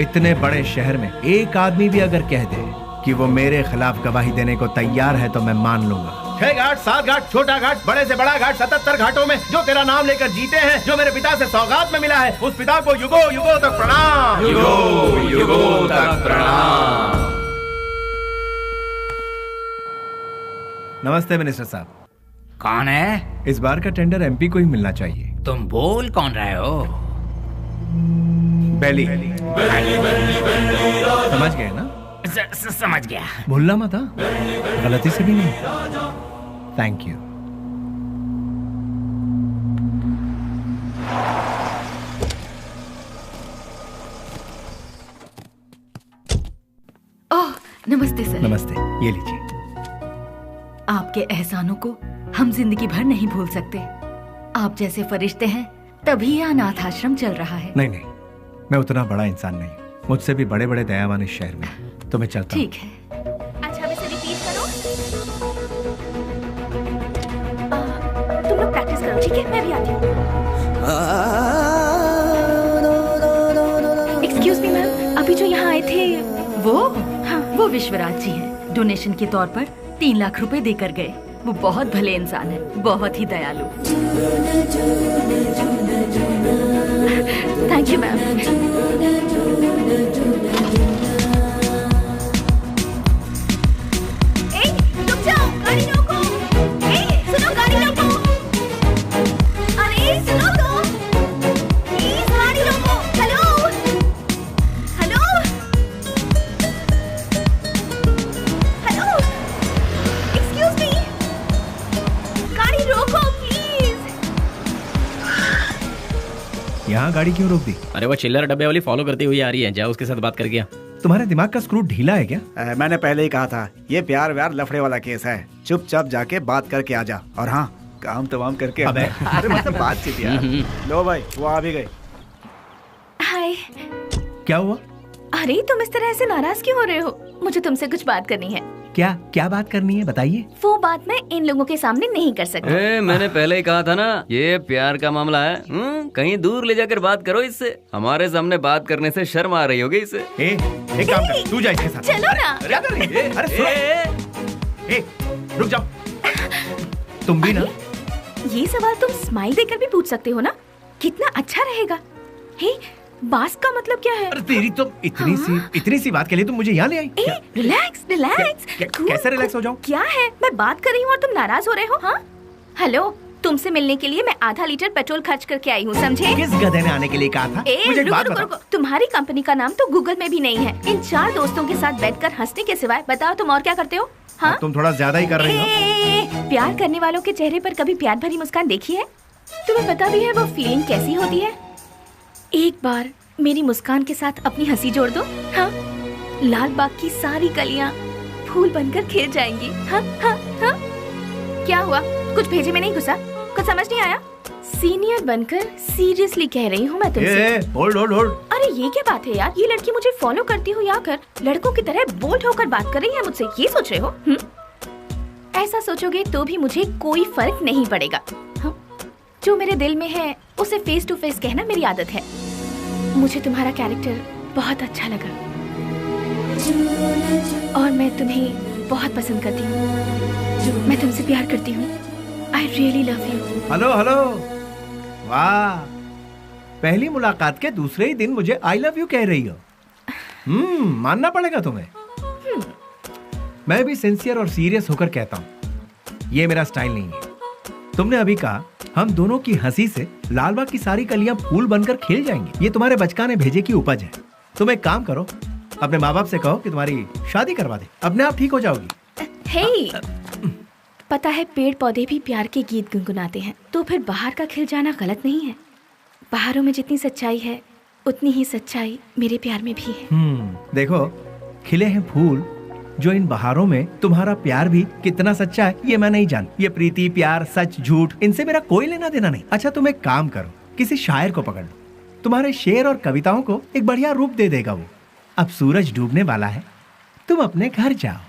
इतने बड़े शहर में एक आदमी भी अगर कह दे कि वो मेरे खिलाफ गवाही देने को तैयार है तो मैं मान लूंगा। 6 घाट, 7 घाट, छोटा घाट, बड़े से बड़ा घाट, 77 घाटों में जो तेरा नाम लेकर जीते हैं, जो मेरे पिता से सौगात में मिला है, उस पिता को युगो युगो तक प्रणाम। युगो युगो तक प्रणाम। नमस्ते मिनिस्टर साहब। कौन है? इस बार का टेंडर एमपी को ही मिलना चाहिए। तुम बोल कौन रहे हो? बेली। समझ गए ना? समझ गया। भूलना मत, गलती से भी नहीं। Thank you. ओह, नमस्ते सर। नमस्ते, ये लीजिए। आपके एहसानों को हम जिंदगी भर नहीं भूल सकते। आप जैसे फरिश्ते हैं तभी यह अनाथ आश्रम चल रहा है। नहीं नहीं, मैं उतना बड़ा इंसान नहीं, मुझसे भी बड़े बड़े दयावान इस शहर में, तो मैं चलता हूं। ठीक है। अच्छा, अब इसे रिपीट करो। तुम लोग प्रैक्टिस करो, ठीक है? मैं भी आती हूँ। एक्सक्यूज मी मैम, अभी जो यहाँ आए थे वो? हाँ, वो विश्वराज जी हैं। डोनेशन के तौर पर 3 लाख रुपए देकर गए। वो बहुत भले इंसान है, बहुत ही दयालु। Thank you ma'am. यहाँ गाड़ी क्यों रोक दी? अरे वो चिल्लर डब्बे वाली फॉलो करती हुई आ रही है, जाओ उसके साथ बात करके आ। तुम्हारे दिमाग का स्क्रू ढीला है क्या? मैंने पहले ही कहा था, ये प्यार व्यार लफड़े वाला केस है। चुपचाप जाके बात करके आ जा, और हाँ, काम तमाम करके। अबे अरे मतलब बातचीत यार। लो भाई, वो आ भी गए। हाय। क्या हुआ? अरे तुम इस तरह से नाराज क्यों हो रहे हो? मुझे तुमसे कुछ बात करनी है। क्या बात करनी है, बताइए। वो बात मैं इन लोगों के सामने नहीं कर सकती। मैंने पहले ही कहा था ना, ये प्यार का मामला है। कहीं दूर ले जाकर बात करो इससे। हमारे सामने बात करने से शर्म आ रही होगी इससे। एक काम कर, तू जा इसके साथ। चलो ना। क्या कर रही है? अरे सुनो, रुक जाओ। तुम भी ना। ये सवाल तुम स्माइल देकर भी पूछ सकते हो ना? कितना अच्छा रहेगा। हे, बास का मतलब क्या है? अरे तेरी तो इतनी सी बात के लिए तुम मुझे यहाँ ले आई। रिलैक्स। कैसे रिलैक्स हो जाऊं? क्या है? मैं बात कर रही हूँ और तुम नाराज हो रहे हो? हाँ? हेलो, तुमसे मिलने के लिए मैं आधा लीटर पेट्रोल खर्च करके आई हूँ, समझे? किस गधे ने आने के लिए कहा था? मुझे एक बात बताओ। रुको। तुम्हारी कंपनी का नाम तो गूगल में भी नहीं है। इन 4 दोस्तों के साथ बैठकर हंसने के सिवाय बताओ तुम और क्या करते हो? हाँ, तुम थोड़ा ज्यादा ही कर रही हो। प्यार करने वालों के चेहरे पर कभी प्यार भरी मुस्कान देखी है? तुम्हें पता भी है वो फीलिंग कैसी होती है? एक बार मेरी मुस्कान के साथ अपनी हंसी जोड़ दो। हाँ, लाल बाग की सारी कलियां फूल बनकर खिल जाएंगी। हाँ हाँ हाँ। क्या हुआ? कुछ भेजे में नहीं घुसा? कुछ समझ नहीं आया? सीनियर बनकर सीरियसली कह रही हूँ मैं तुमसे। Hold hold hold. अरे ये क्या बात है यार? ये लड़की मुझे फॉलो करती हो या कर लड़कों की तरह बोल्ड होकर बात कर रही है मुझसे, ये सोच रहे हो? ऐसा सोचोगे तो भी मुझे कोई फर्क नहीं पड़ेगा। जो मेरे दिल में है उसे फेस टू फेस कहना मेरी आदत है। मुझे तुम्हारा कैरेक्टर बहुत अच्छा लगा और मैं तुम्हें बहुत पसंद करती हूँ। मैं तुमसे प्यार करती हूँ। I really love you. Hello hello, वाह, पहली मुलाकात के दूसरे ही दिन मुझे I love you कह रही हो। मानना पड़ेगा तुम्हें। मैं भी सिंसियर और सीरियस होकर कहता हूँ, ये मेरा स्टाइल नहीं है। तुमने अभी कहा हम दोनों की हंसी से लालबाग की सारी कलियां फूल बनकर खिल जाएंगी। ये तुम्हारे बचकाने भेजे की उपज है। तुम एक काम करो, अपने माँ बाप से कहो कि तुम्हारी शादी करवा दे, अपने आप ठीक हो जाओगी। हे, पता है पेड़ पौधे भी प्यार के गीत गुनगुनाते हैं, तो फिर बाहर का खिल जाना गलत नहीं है। बाहरों में जितनी सच्चाई है उतनी ही सच्चाई मेरे प्यार में भी है। देखो, खिले हैं फूल, जो इन बहारों में तुम्हारा प्यार भी कितना सच्चा है ये मैं नहीं जानती। ये प्रीति, प्यार, सच, झूठ, इनसे मेरा कोई लेना देना नहीं। अच्छा, तुम एक काम करो, किसी शायर को पकड़ लो, तुम्हारे शेर और कविताओं को एक बढ़िया रूप दे देगा वो। अब सूरज डूबने वाला है, तुम अपने घर जाओ।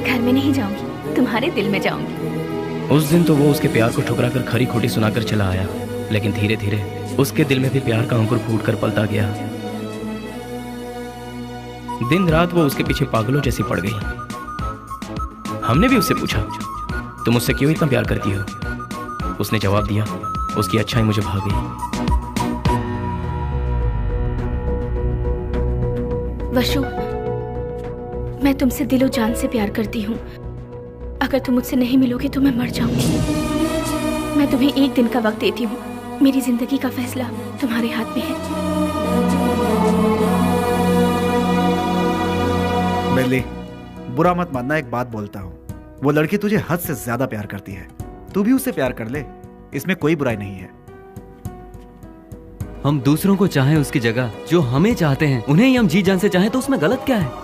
घर में नहीं जाऊंगी, तुम्हारे दिल में जाऊंगी। उस दिन तो वो उसके प्यार को ठुकरा कर खरी खोटी सुनाकर चला आया, लेकिन धीरे धीरे उसके दिल में भी प्यार का अंकुर फूट कर पलता गया। दिन रात वो उसके पीछे पागलों जैसी पड़ गई। हमने भी उससे पूछा, तुम उससे क्यों इतना प्यार करती हो? उसने जवाब दिया, उसकी अच्छाई मुझे भा गई। वशु, मैं तुमसे दिलो जान से प्यार करती हूँ। अगर तुम मुझसे नहीं मिलोगे तो मैं मर जाऊंगी। मैं तुम्हें एक दिन का वक्त देती हूँ। मेरी जिंदगी का फैसला तुम्हारे हाथ में है। बेली, बुरा मत मानना, एक बात बोलता हूँ, वो लड़की तुझे हद से ज्यादा प्यार करती है। तू भी उससे प्यार कर ले, इसमें कोई बुराई नहीं है। हम दूसरों को चाहें उसकी जगह जो हमें चाहते हैं, उन्हें ही हम जी जान से चाहें तो उसमें गलत क्या है?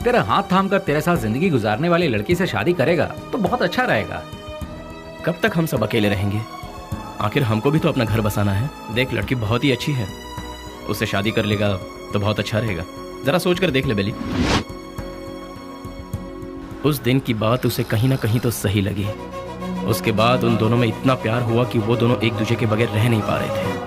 तेरा हाथ थाम कर तेरे साथ जिंदगी गुजारने वाली लड़की से शादी करेगा तो बहुत अच्छा रहेगा। कब तक हम सब अकेले रहेंगे? आखिर हमको भी तो अपना घर बसाना है। देख, लड़की बहुत ही अच्छी है, उससे शादी कर लेगा तो बहुत अच्छा रहेगा। जरा सोच कर देख ले बेली। उस दिन की बात उसे कहीं ना कहीं तो सही लगी। उसके बाद उन दोनों में इतना प्यार हुआ कि वो दोनों एक दूसरे के बगैर रह नहीं पा रहे थे।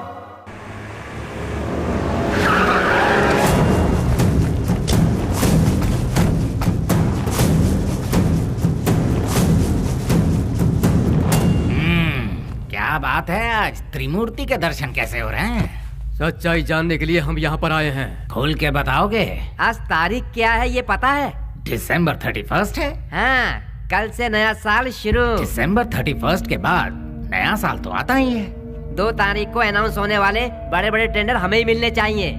क्या बात है, आज त्रिमूर्ति के दर्शन कैसे हो रहे हैं? सच्चाई जानने के लिए हम यहाँ पर आए हैं। खोल के बताओगे? आज तारीख क्या है ये पता है? दिसंबर 31 है। हाँ, कल से नया साल शुरू। दिसंबर 31 के बाद नया साल तो आता ही है। 2 तारीख को अनाउंस होने वाले बड़े बड़े टेंडर हमें ही मिलने चाहिए।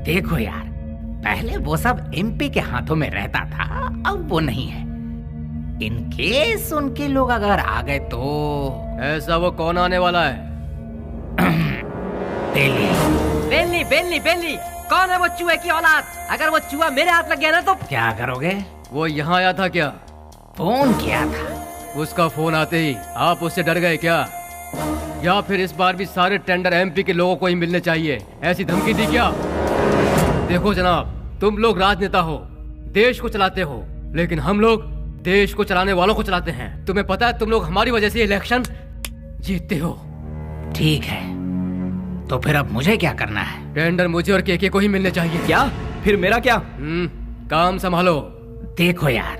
देखो यार, पहले वो सब एमपी के हाथों में रहता था, अब वो नहीं है। इन केस उनके लोग अगर आ गए तो। ऐसा वो कौन आने वाला है? बेली बेली बेली बेली, कौन है वो चूहे की औलाद? अगर वो चूहा मेरे हाथ लग गया ना तो क्या करोगे? वो यहाँ आया था क्या? फोन किया था। उसका फोन आते ही आप उससे डर गए क्या? या फिर इस बार भी सारे टेंडर एमपी के लोगों को ही मिलने चाहिए, ऐसी धमकी दी क्या? देखो जनाब, तुम लोग राजनेता हो, देश को चलाते हो, लेकिन हम लोग देश को चलाने वालों को चलाते हैं। तुम्हें पता है तुम लोग हमारी वजह से इलेक्शन जीतते हो। ठीक है, तो फिर अब मुझे क्या करना है? टेंडर मुझे और केके को ही मिलने चाहिए। क्या? फिर मेरा क्या? काम संभालो। देखो यार,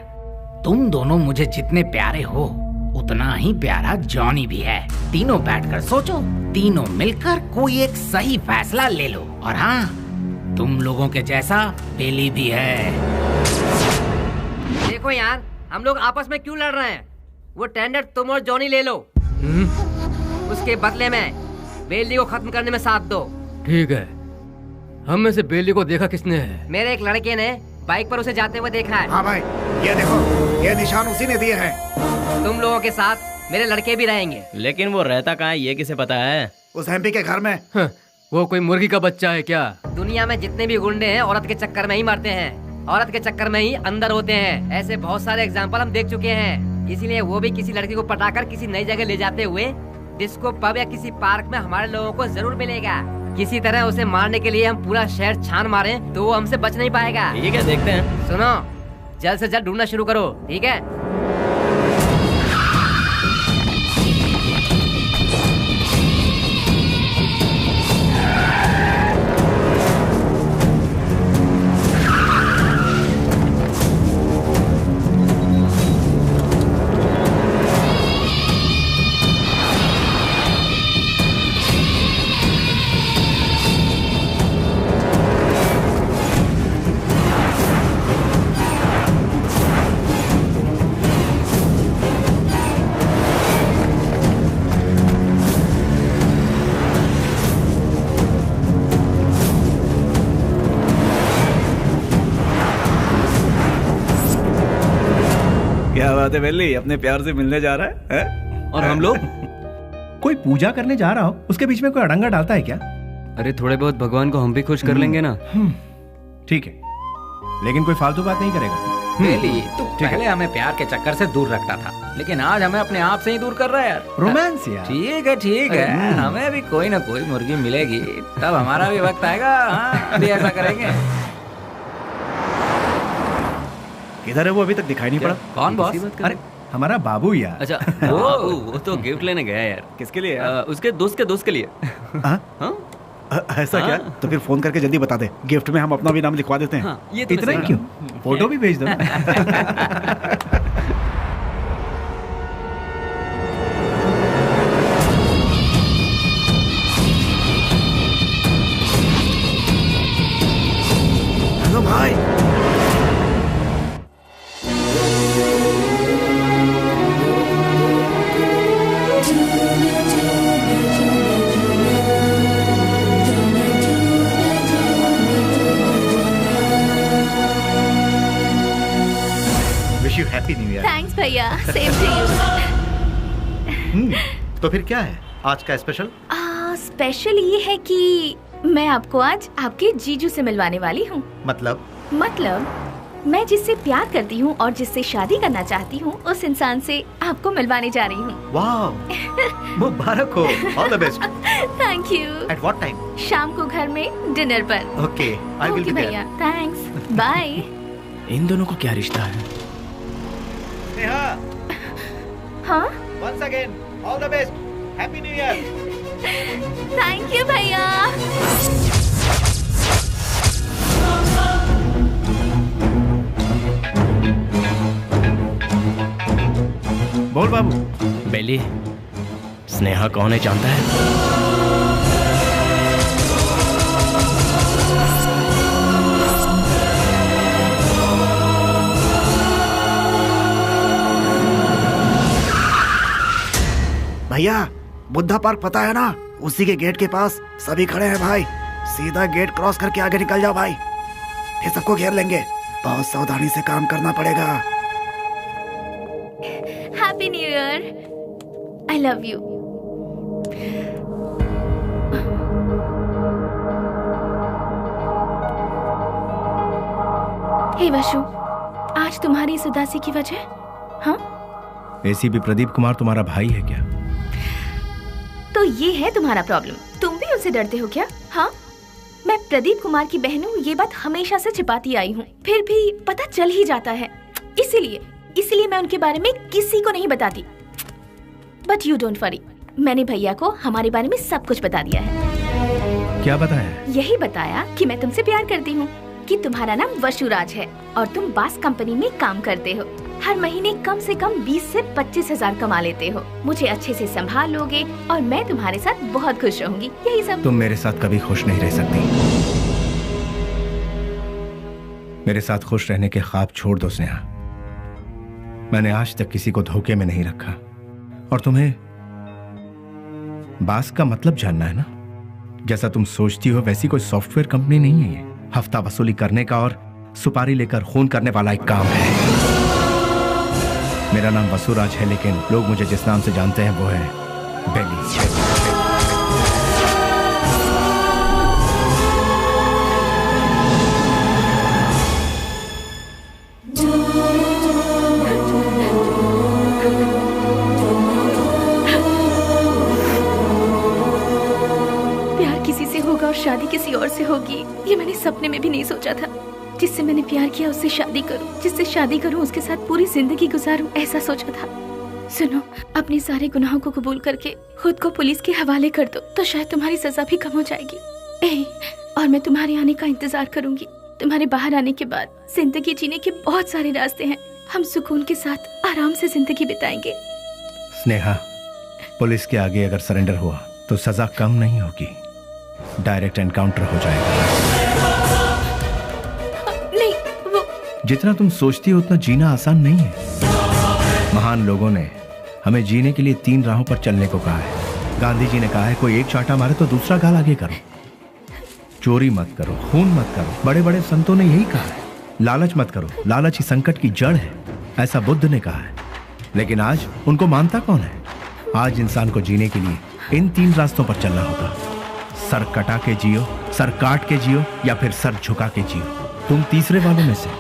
तुम दोनों मुझे जितने प्यारे हो उतना ही प्यारा जॉनी भी है। तीनों बैठकर सोचो, तीनों मिलकर कोई एक सही फैसला ले लो। और हाँ, तुम लोगों के जैसा बेली भी है। देखो यार, हम लोग आपस में क्यों लड़ रहे हैं? वो टेंडर तुम और जॉनी ले लो। उसके बदले में बेली को खत्म करने में साथ दो। ठीक है। हम में से बेली को देखा किसने है? मेरे एक लड़के ने बाइक पर उसे जाते हुए देखा है। हाँ भाई, ये देखो, ये निशान उसी ने दिए हैं। तुम लोगों के साथ मेरे लड़के भी रहेंगे। लेकिन वो रहता कहाँ है ये किसे पता है? उस एमपी के घर में। वो कोई मुर्गी का बच्चा है क्या? दुनिया में जितने भी गुंडे हैं औरत के चक्कर में ही मरते हैं, औरत के चक्कर में ही अंदर होते हैं। ऐसे बहुत सारे एग्जाम्पल हम देख चुके हैं। इसीलिए वो भी किसी लड़की को पटाकर किसी नई जगह ले जाते हुए डिस्को पब या किसी पार्क में हमारे लोगों को जरूर मिलेगा। किसी तरह उसे मारने के लिए हम पूरा शहर छान मारें तो वो हमसे बच नहीं पाएगा। ठीक है, देखते हैं। सुनो, जल्द से जल्द ढूंढना शुरू करो, ठीक है? क्या बात है बेली, अपने प्यार से मिलने जा रहा है? और हम लोग कोई पूजा करने जा रहा हो, उसके बीच में कोई अड़ंगा डालता है क्या? अरे थोड़े बहुत भगवान को हम भी खुश कर लेंगे ना। ठीक है, लेकिन कोई फालतू बात नहीं करेगा। बेली, तू पहले हमें प्यार के चक्कर से दूर रखता था, लेकिन आज हमें अपने आप से ही दूर कर रहा है यार। रोमांस यार। ठीक है, ठीक है, हमें भी कोई ना कोई मुर्गी मिलेगी, तब हमारा भी वक्त आएगा। हाँ, भी ऐसा करेंगे। किधर है वो? अभी तक दिखाई नहीं पड़ा। कौन बॉस? अरे हमारा बाबू यार। अच्छा, वो तो गिफ्ट लेने गया यार। किसके लिए? उसके दोस्त के लिए। ऐसा क्या? तो फिर फोन करके जल्दी बता दे, गिफ्ट में हम अपना भी नाम लिखवा देते हैं। ये तो इतना ही क्यों? फोटो भी भेज दो। हेलो भाई। Happy new year. थैंक्स भैया, सेम टू यू। तो फिर क्या है आज का स्पेशल? स्पेशल ये है कि मैं आपको आज आपके जीजू से मिलवाने वाली हूँ। मतलब मैं जिससे प्यार करती हूँ और जिससे शादी करना चाहती हूँ, उस इंसान से आपको मिलवाने जा रही हूँ। वाह, मुबारक हो। All the best. Thank you. At what time? शाम को घर में डिनर पर। Okay, I will be there. भैया, थैंक्स, बाय। इन दोनों को क्या रिश्ता है? नेहा। हाँ? Once again, all the best. Happy New Year. Thank you भैया। बोल बाबू। बेली, स्नेहा कौन है जानता है? भैया, बुद्धा पार्क पता है ना? उसी के गेट के पास सभी खड़े हैं भाई। सीधा गेट क्रॉस करके आगे निकल जाओ भाई, फिर सबको घेर लेंगे। बहुत सावधानी से काम करना पड़ेगा। Happy new year. I love you. Hey Vashu, आज तुम्हारी इस उदासी की वजह? हाँ? एसीपी प्रदीप कुमार तुम्हारा भाई है क्या? तो ये है तुम्हारा प्रॉब्लम। तुम भी उनसे डरते हो क्या? हाँ, मैं प्रदीप कुमार की बहन हूँ, ये बात हमेशा से छिपाती आई हूँ, फिर भी पता चल ही जाता है। इसीलिए मैं उनके बारे में किसी को नहीं बताती। बट यू डोंट वरी, मैंने भैया को हमारे बारे में सब कुछ बता दिया है। क्या बताया? यही बताया कि मैं तुमसे प्यार करती हूँ, कि तुम्हारा नाम वशुराज है और तुम बास कंपनी में काम करते हो। हर महीने कम से कम 20 से 25 हजार कमा लेते हो। मुझे अच्छे से संभाल लोगे और मैं तुम्हारे साथ बहुत खुश रहूंगी। यही सब। तुम मेरे साथ कभी खुश नहीं रह सकती। मेरे साथ खुश रहने के ख्वाब छोड़ दो स्नेहा। मैंने आज तक किसी को धोखे में नहीं रखा। और तुम्हें बास का मतलब जानना है ना? जैसा तुम सोचती हो वैसी कोई सॉफ्टवेयर कंपनी नहीं है ये। हफ्ता वसूली करने का और सुपारी लेकर खून करने वाला एक काम है। मेरा नाम वसुराज है, लेकिन लोग मुझे जिस नाम से जानते हैं वो है बेली। और शादी किसी और से होगी ये मैंने सपने में भी नहीं सोचा था। जिससे मैंने प्यार किया उससे शादी करूं, जिससे शादी करूं उसके साथ पूरी जिंदगी गुजारूं, ऐसा सोचा था। सुनो, अपने सारे गुनाहों को कबूल करके खुद को पुलिस के हवाले कर दो तो शायद तुम्हारी सजा भी कम हो जाएगी। और मैं तुम्हारे आने का इंतजार करूंगी। तुम्हारे बाहर आने के बाद जिंदगी जीने के बहुत सारे रास्ते हैं। हम सुकून के साथ आराम से जिंदगी बिताएंगे। स्नेहा, पुलिस के आगे अगर सरेंडर हुआ तो सजा कम नहीं होगी, डायरेक्ट एनकाउंटर हो जाएगा। नहीं, वो जितना तुम सोचती हो उतना जीना आसान नहीं है। महान लोगों ने हमें जीने के लिए 3 राहों पर चलने को कहा है। गांधी जी ने कहा है कोई एक चांटा मारे तो दूसरा गाल आगे करो, चोरी मत करो, खून मत करो। बड़े बड़े संतों ने यही कहा है। लालच मत करो, लालच ही संकट की जड़ है, ऐसा बुद्ध ने कहा है। लेकिन आज उनको मानता कौन है? आज इंसान को जीने के लिए इन 3 रास्तों पर चलना होगा। सर कटा के जियो, सर काट के जियो, या फिर सर झुका के जियो। तुम तीसरे वालों में से,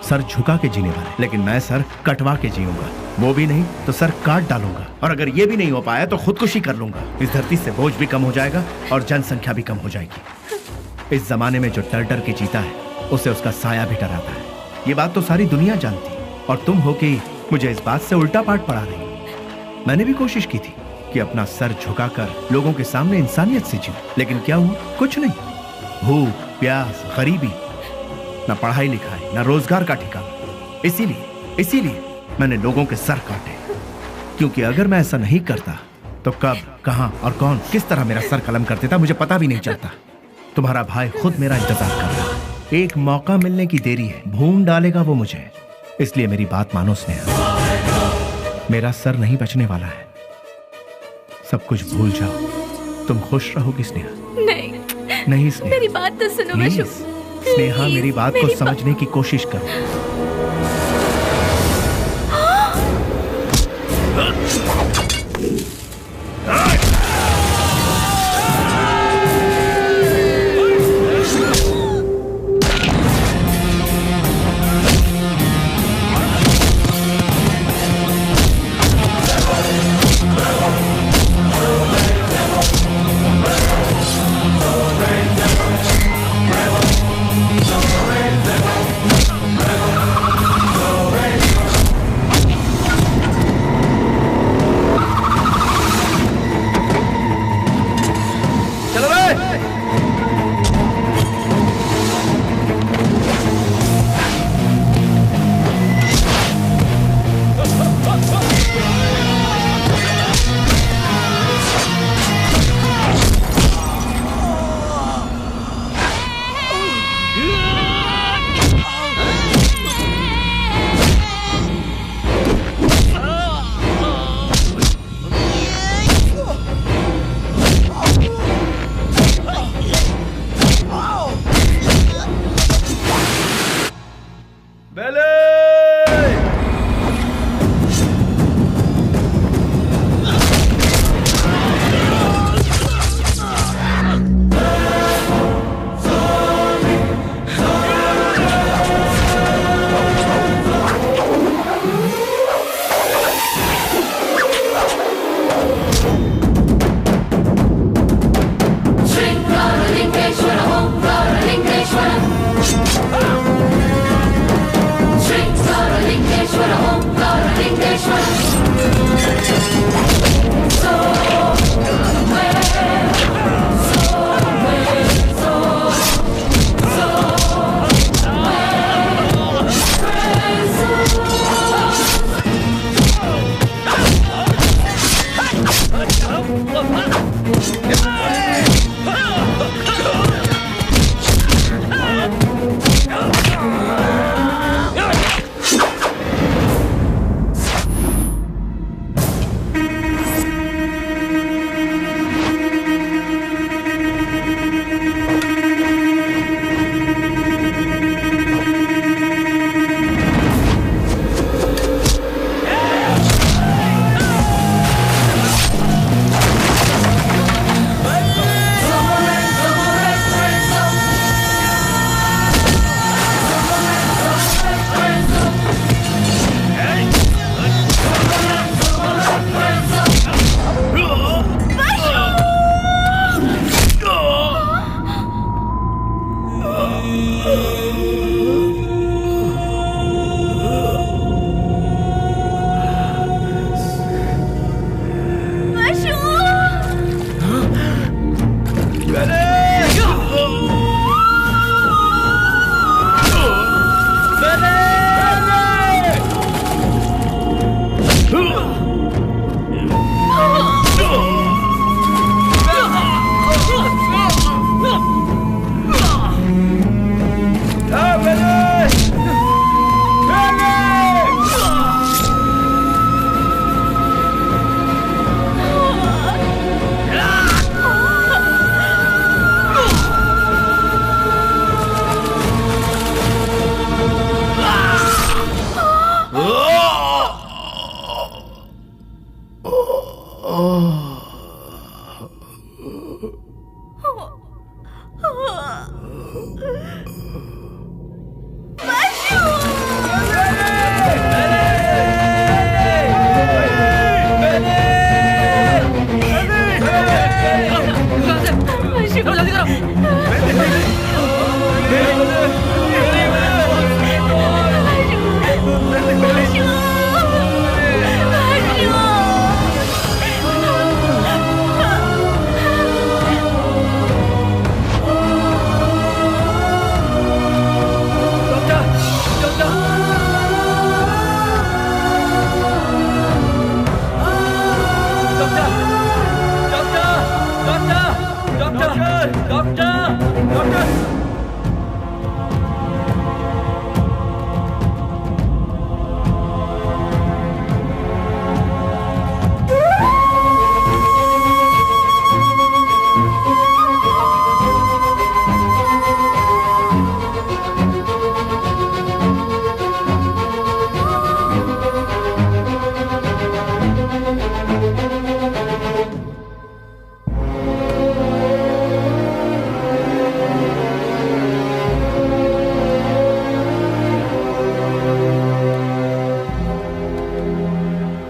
सर झुका के जीने वाले। लेकिन मैं सर कटवा के जीऊंगा, वो भी नहीं तो सर काट डालूंगा। और अगर ये भी नहीं हो पाया तो खुदकुशी कर लूंगा। इस धरती से बोझ भी कम हो जाएगा और जनसंख्या भी कम हो जाएगी। इस जमाने में जो डर डर के जीता है उसे उसका साया भी डराता है। ये बात तो सारी दुनिया जानती है, और तुम हो कि मुझे इस बात से उल्टा पाठ पढ़ा रही। मैंने भी कोशिश की थी कि अपना सर झुकाकर लोगों के सामने इंसानियत से जीऊं, लेकिन क्या हुआ? कुछ नहीं। भूख, प्यास, गरीबी, ना पढ़ाई लिखाई, ना रोजगार का ठिकाना। इसीलिए मैंने लोगों के सर काटे, क्योंकि अगर मैं ऐसा नहीं करता तो कब, कहां और कौन किस तरह मेरा सर कलम कर देता मुझे पता भी नहीं चलता। तुम्हारा भाई खुद मेरा इंतजार कर रहा है। एक मौका मिलने की देरी है, भून डालेगा वो मुझे। इसलिए मेरी बात मानो स्नेहा, मेरा सर नहीं बचने वाला है। सब कुछ भूल जाओ, तुम खुश रहोगी स्नेहा। नहीं स्नेहा, मेरी बात तो सुनो। मैं स्नेहा, मेरी बात को समझने की कोशिश करो।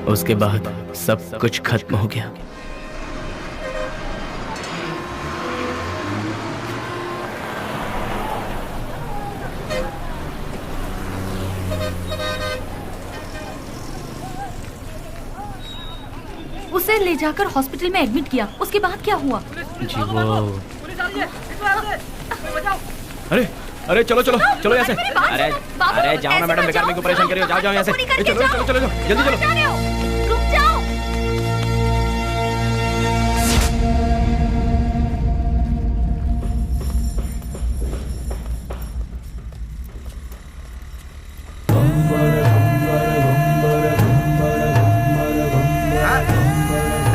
उसके बाद सब कुछ खत्म हो गया। उसे ले जाकर हॉस्पिटल में एडमिट किया, उसके बाद क्या हुआ? जी वो अरे चलो चलो चलो यहाँ से। अरे जाओ ना मैडम, बेकार मेरे को परेशान करियो। जाओ यहाँ से। चलो चलो चलो जल्दी चलो। रुक जाओ।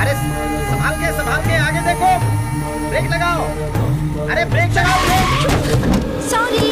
अरे संभाल के आगे देखो, ब्रेक लगाओ। अरे ब्रेक लगाओ। सॉरी।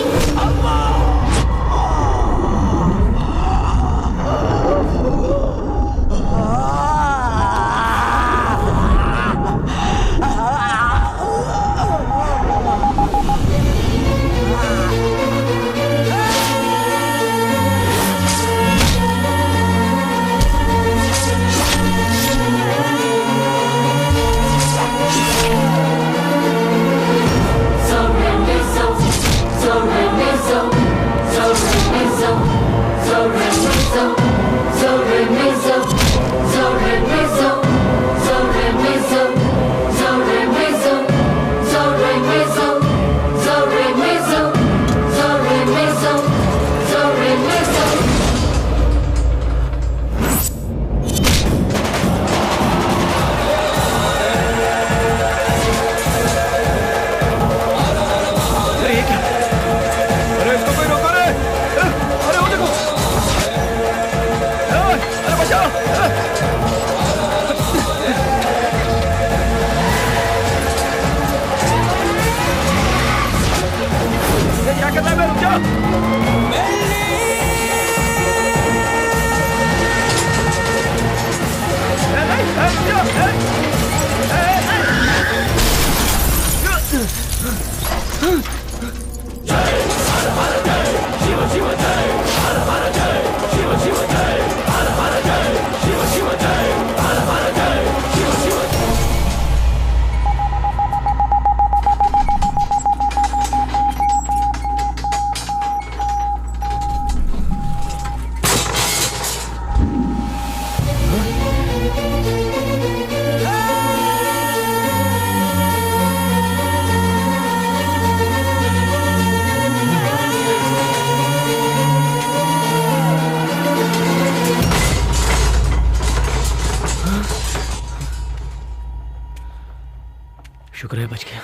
शुक्र है बच गया।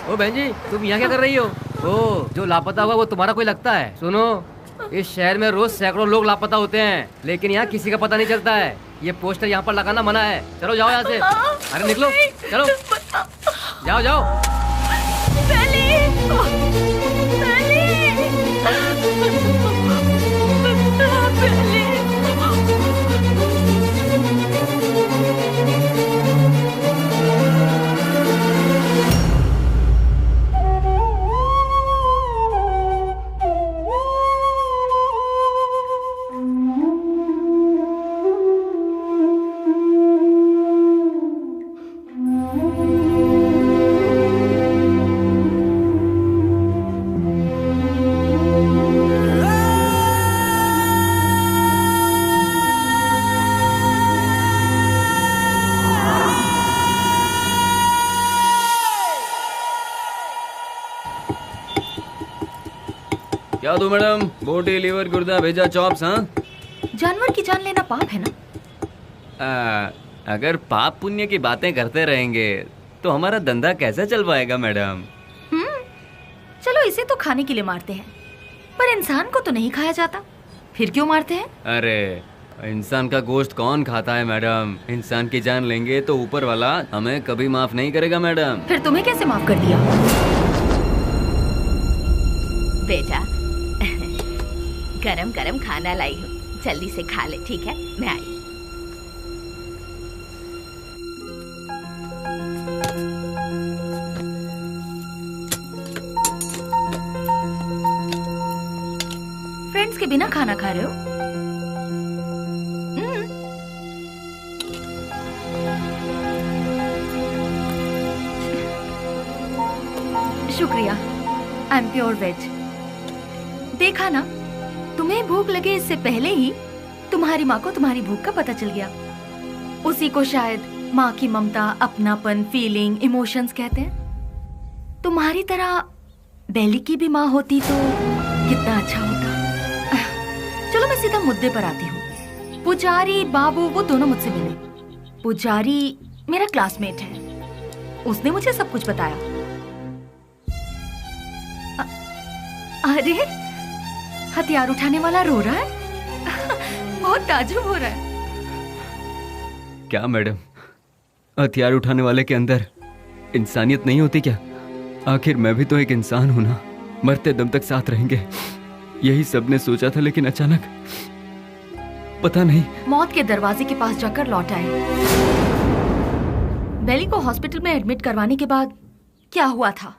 ओ बहन जी, तुम यहाँ क्या कर रही हो? ओ, जो लापता हुआ वो तुम्हारा कोई लगता है? सुनो, इस शहर में रोज सैकड़ों लोग लापता होते हैं, लेकिन यहाँ किसी का पता नहीं चलता है। ये पोस्टर यहाँ पर लगाना मना है। चलो जाओ यहाँ से। अरे निकलो, चलो जाओ जाओ। क्या दो मैडम? बोटी, लीवर, गुर्दा, भेजा, चॉप्स। हाँ, जानवर की जान लेना पाप है ना? अगर पाप पुण्य की बातें करते रहेंगे तो हमारा धंधा कैसे चल पाएगा मैडम? चलो इसे तो खाने के लिए मारते हैं, पर इंसान को तो नहीं खाया जाता। फिर क्यों मारते हैं? अरे इंसान का गोश्त कौन खाता है मैडम? इंसान की जान लेंगे तो ऊपर वाला हमें कभी माफ नहीं करेगा मैडम। फिर तुम्हें कैसे माफ कर दिया? बेटा गरम गरम खाना लाई हूँ, जल्दी से खा ले, ठीक है? मैं आई। फ्रेंड्स के बिना खाना खा रहे हो? शुक्रिया, आई एम प्योर वेज। देखा ना, तुम्हें भूख लगे इससे पहले ही तुम्हारी माँ को तुम्हारी भूख का पता चल गया। उसी को शायद माँ की ममता, अपनापन, फीलिंग, इमोशंस कहते हैं। तुम्हारी तरह बेली की भी माँ होती तो कितना अच्छा होता। चलो मैं सीधा मुद्दे पर आती हूँ। पुजारी बाबू वो दोनों मुझसे मिले। पुजारी मेरा क्लासमेट है, उसने मुझे सब कुछ बताया। अरे हथियार उठाने वाला रो रहा है। बहुत ताज्जुब हो रहा है। क्या मैडम, हथियार उठाने वाले के अंदर इंसानियत नहीं होती क्या? आखिर मैं भी तो एक इंसान हूं ना। मरते दम तक साथ रहेंगे, यही सबने सोचा था, लेकिन अचानक पता नहीं मौत के दरवाजे के पास जाकर लौट आए। बेली को हॉस्पिटल में एडमिट करवाने के बाद क्या हुआ था?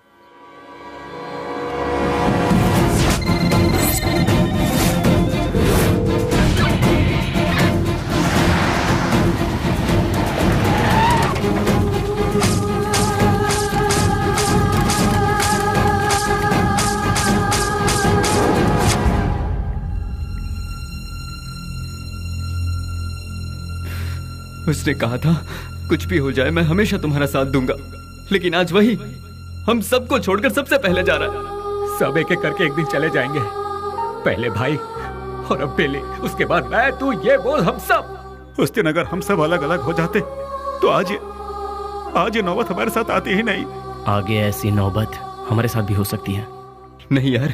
उसने कहा था कुछ भी हो जाए मैं हमेशा तुम्हारा साथ दूंगा, लेकिन आज वही हम सबको छोड़कर सबसे पहले जा रहा है। सब एक एक करके एक दिन चले जाएंगे। पहले भाई और अब बेली, उसके बाद मैं, तू, ये बोल हम सब। उस दिन अगर हम सब अलग अलग हो जाते तो आज ये नौबत हमारे साथ आती ही नहीं। आगे ऐसी नौबत हमारे साथ भी हो सकती है। नहीं यार,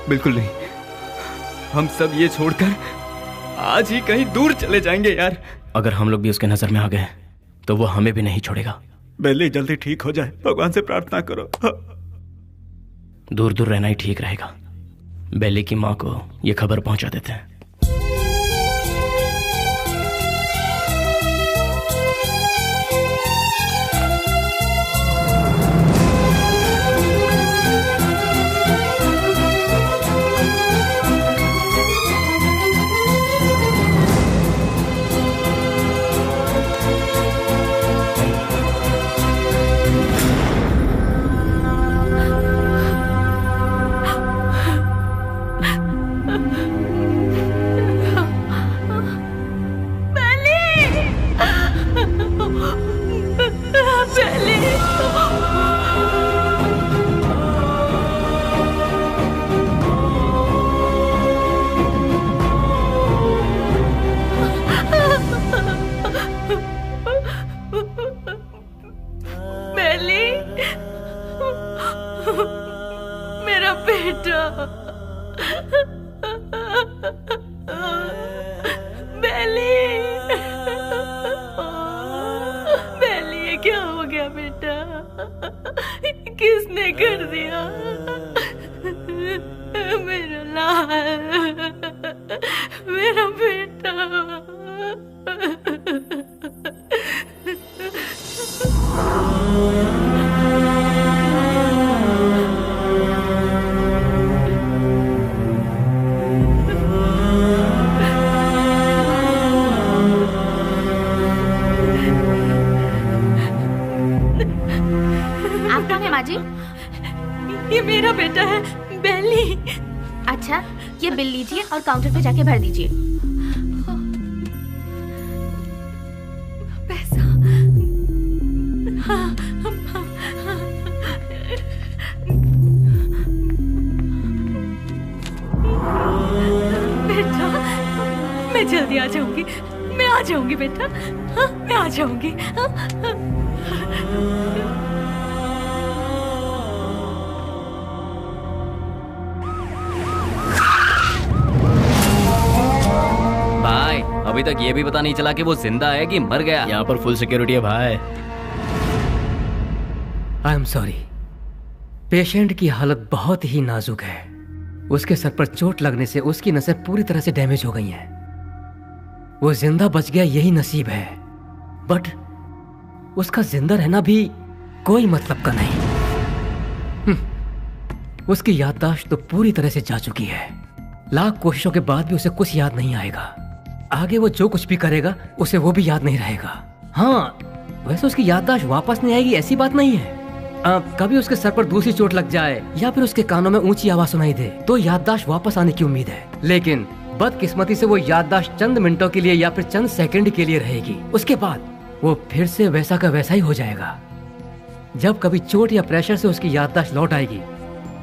बिल्कुल नहीं। हम सब ये छोड़कर आज ही कहीं दूर चले जाएंगे यार। अगर हम लोग भी उसके नजर में आ गए तो वो हमें भी नहीं छोड़ेगा। बेली जल्दी ठीक हो जाए, भगवान से प्रार्थना करो। दूर दूर रहना ही ठीक रहेगा। बेली की माँ को ये खबर पहुंचा देते हैं। मेरा बेटा बेली, बेली ये क्या हो गया बेटा? किसने कर दिया? मेरा लाल, मेरा बेटा। माजी, ये मेरा बेटा है बेली। अच्छा, ये बिल लीजिए और काउंटर पे जाके भर दीजिए। पैसा? हाँ, बेटा मैं जल्दी आ जाऊंगी, मैं आ जाऊंगी बेटा। हाँ, मैं आ जाऊंगी। बाय। अभी तक ये भी पता नहीं चला कि वो जिंदा है कि मर गया। यहाँ पर फुल सिक्योरिटी है भाई। आई एम सॉरी, पेशेंट की हालत बहुत ही नाजुक है। उसके सर पर चोट लगने से उसकी नसें पूरी तरह से डैमेज हो गई हैं। वो जिंदा बच गया यही नसीब है, बट उसका जिंदा रहना भी कोई मतलब का नहीं। उसकी याददाश्त तो पूरी तरह से जा चुकी है। लाख कोशिशों के बाद भी उसे कुछ याद नहीं आएगा। आगे वो जो कुछ भी करेगा उसे वो भी याद नहीं रहेगा। हाँ, वैसे उसकी याददाश्त वापस नहीं आएगी ऐसी बात नहीं है। कभी उसके सर पर दूसरी चोट लग जाए या फिर उसके कानों में ऊंची आवाज सुनाई दे तो याददाश्त वापस आने की उम्मीद है, लेकिन बदकिस्मती से वो याददाश्त चंद मिनटों के लिए या फिर चंद सेकंड के लिए रहेगी। उसके बाद वो फिर से वैसा का वैसा ही हो जाएगा। जब कभी चोट या प्रेशर से उसकी याददाश्त लौट आएगी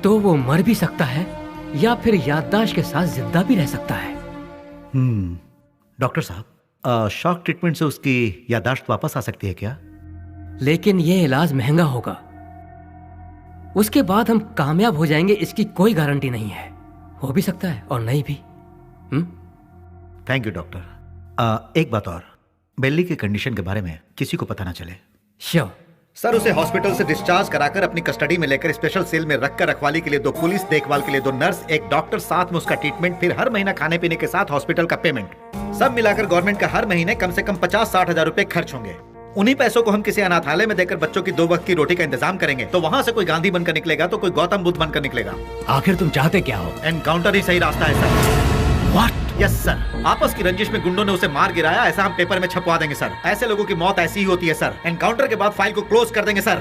तो वो मर भी सकता है या फिर याददाश्त के साथ जिंदा भी रह सकता है। डॉक्टर साहब, शॉक ट्रीटमेंट से उसकी याददाश्त वापस आ सकती है क्या? लेकिन ये इलाज महंगा होगा। उसके बाद हम कामयाब हो जाएंगे इसकी कोई गारंटी नहीं है। हो भी सकता है और नहीं भी। Thank you doctor. एक बात और, बेली की कंडीशन के बारे में किसी को पता ना चले। श्योर सर, उसे हॉस्पिटल से डिस्चार्ज कराकर अपनी कस्टडी में लेकर स्पेशल सेल में रखकर रखवाली के लिए 2 पुलिस, देखभाल के लिए 2 नर्स, एक डॉक्टर, साथ में उसका ट्रीटमेंट, फिर हर महीना खाने पीने के साथ हॉस्पिटल का पेमेंट, सब मिलाकर गवर्नमेंट का हर महीने कम से कम 50-60 हजार रुपए खर्च होंगे। उन्हीं पैसों को हम किसी अनाथालय में देकर बच्चों की 2 वक्त की रोटी का इंतजाम करेंगे तो वहाँ से कोई गांधी बनकर निकलेगा तो कोई गौतम बुद्ध बनकर निकलेगा। आखिर तुम चाहते क्या हो? एनकाउंटर ही सही रास्ता है सर। व्हाट? यस सर, आपस की रंजिश में गुंडों ने उसे मार गिराया, ऐसा हम पेपर में छपवा देंगे सर। ऐसे लोगों की मौत ऐसी ही होती है सर। एनकाउंटर के बाद फाइल को क्लोज कर देंगे सर।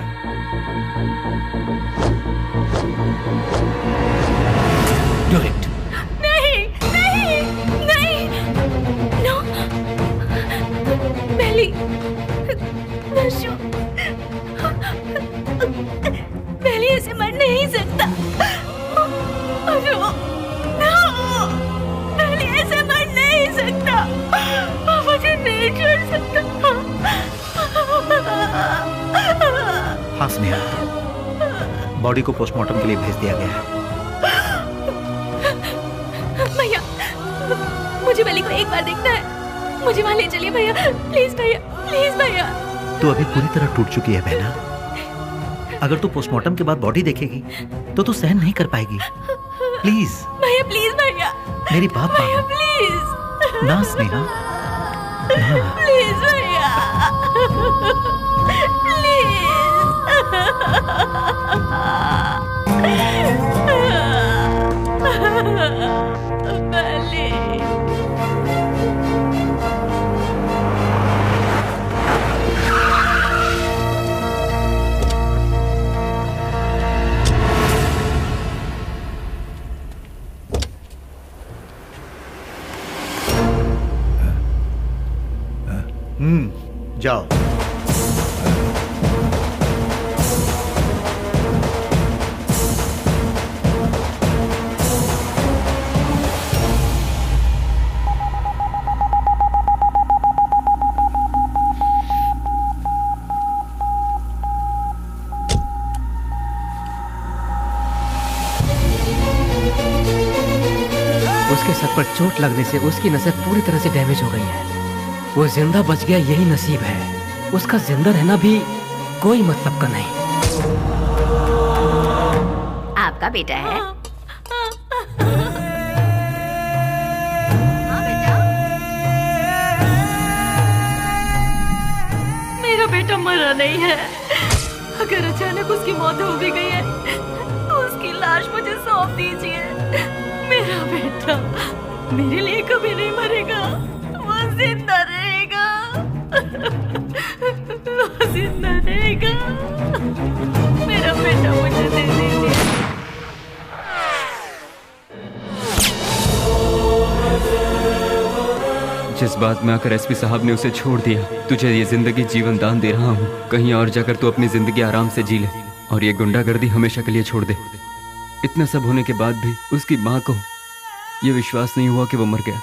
Do it. नहीं नहीं नहीं, नो बेली, बेली ऐसे मर नहीं सकता। बेली ऐसे मर नहीं सकता। मुझे नहीं छोड़ सकता। हाँ स्नेहा, बॉडी को पोस्टमार्टम के लिए भेज दिया गया है। भैया, मुझे बेली को एक बार देखना है। मुझे वहाँ ले चलिए भैया, प्लीज भैया, प्लीज भैया। तू अभी पूरी तरह टूट चुकी है बहना। अगर तू पोस्टमार्टम के बाद बॉडी देखेगी तो तू सहन नहीं कर पाएगी। प्लीज भैया, प्लीज भैया, मेरी बात भैया, मानो प्लीज ना स्नेहा, प्लीज भैया, जाओ। उसके सर पर चोट लगने से उसकी नसें पूरी तरह से डैमेज हो गई हैं। वो जिंदा बच गया यही नसीब है। उसका जिंदा रहना भी कोई मतलब का नहीं। आपका बेटा है? मेरा बेटा मरा नहीं है। अगर अचानक उसकी मौत हो भी गई है तो उसकी लाश मुझे सौंप दीजिए। मेरा बेटा मेरे लिए कभी नहीं मरेगा, वो जिंदा रहेगा, वो जिंदा रहेगा। मेरा बेटा मुझे दे दीजिए। जिस बात में आकर एसपी साहब ने उसे छोड़ दिया, तुझे ये जिंदगी जीवन दान दे रहा हूँ। कहीं और जाकर तू अपनी जिंदगी आराम से जी ले और ये गुंडागर्दी हमेशा के लिए छोड़ दे। इतना सब होने के बाद भी उसकी माँ को ये विश्वास नहीं हुआ कि वो मर गया।